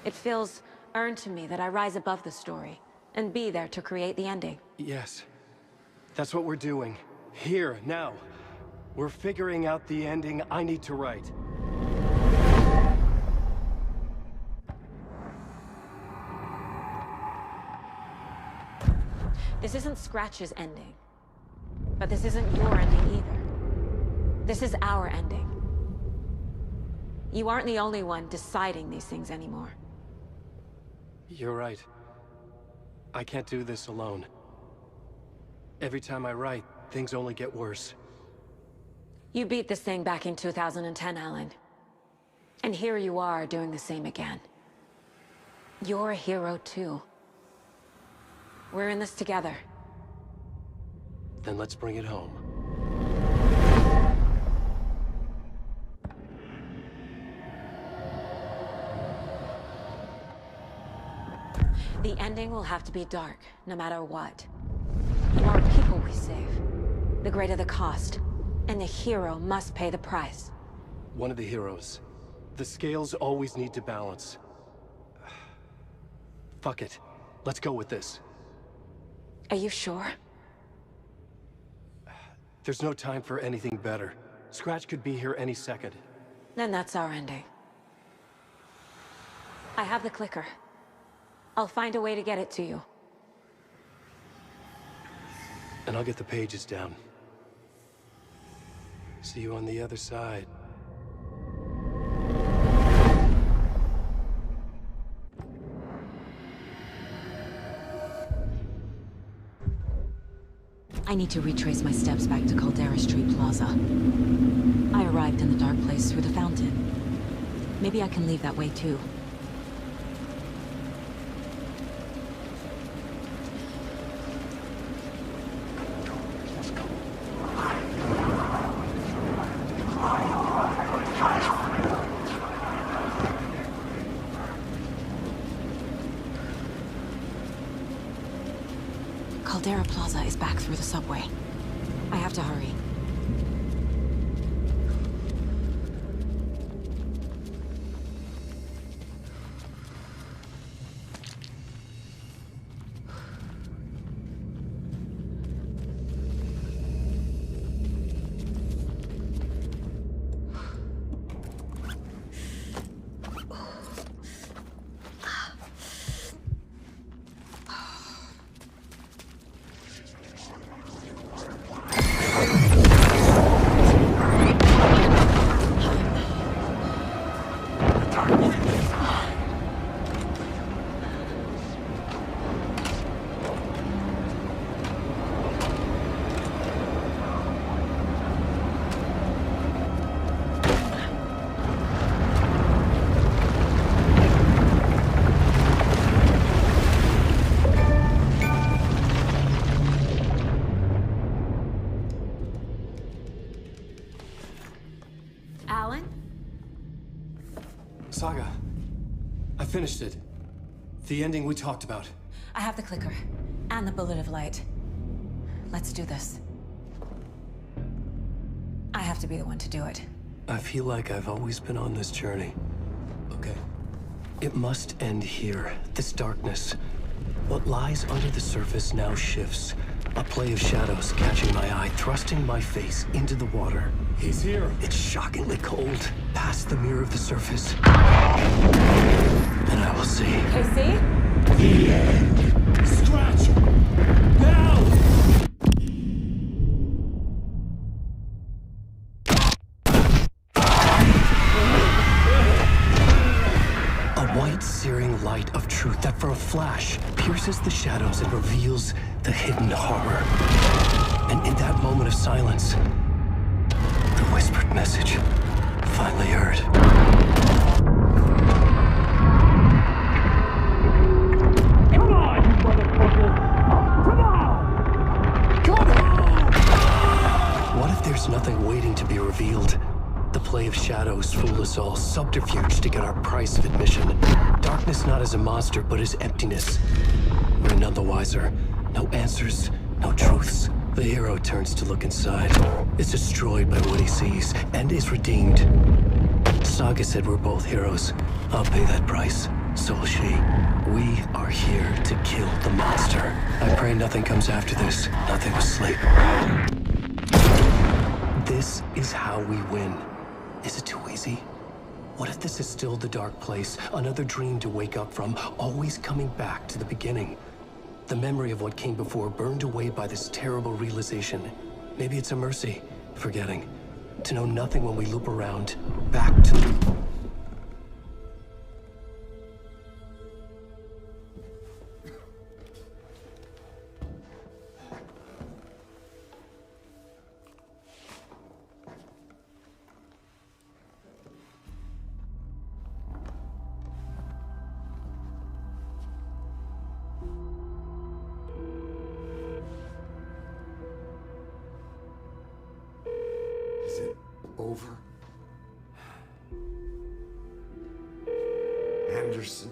It feels earned to me that I rise above the story and be there to create the ending. Yes. That's what we're doing. Here, now. We're figuring out the ending I need to write. This isn't Scratch's ending. But this isn't your ending either. This is our ending. You aren't the only one deciding these things anymore. You're right. I can't do this alone. Every time I write, things only get worse. You beat this thing back in 2010, Alan. And here you are doing the same again. You're a hero too. We're in this together. Then let's bring it home. The ending will have to be dark, no matter what. The more people we save, the greater the cost. And the hero must pay the price. One of the heroes. The scales always need to balance. Fuck it. Let's go with this. Are you sure? There's no time for anything better. Scratch could be here any second. Then that's our ending. I have the clicker. I'll find a way to get it to you. And I'll get the pages down. See you on the other side. I need to retrace my steps back to Caldera Street Plaza. I arrived in the dark place through the fountain. Maybe I can leave that way too. Caldera Plaza is back through the subway. I have to hurry. Saga, I finished it. The ending we talked about. I have the clicker and the bullet of light. Let's do this. I have to be the one to do it. I feel like I've always been on this journey. Okay. It must end here. This darkness. What lies under the surface now shifts. A play of shadows catching my eye, thrusting my face into the water. He's here. It's shockingly cold. Past the mirror of the surface. And I will see. Casey? The end. Scratch! Now! A white, searing light of truth that for a flash pierces the shadows and reveals the hidden horror. And in that moment of silence, the whispered message finally heard. Come on, you motherfucker! Come on! Come on! What if there's nothing waiting to be revealed? The play of shadows fool us all, subterfuge to get our price of admission. Darkness not as a monster, but as emptiness. We're none the wiser. No answers, no truths. The hero turns to look inside, is destroyed by what he sees, and is redeemed. Saga said we're both heroes. I'll pay that price. So will she. We are here to kill the monster. I pray nothing comes after this. Nothing will sleep. This is how we win. Is it too easy? What if this is still the dark place? Another dream to wake up from, always coming back to the beginning. The memory of what came before burned away by this terrible realization. Maybe it's a mercy, forgetting. To know nothing when we loop around, back to the... Is it over? Anderson?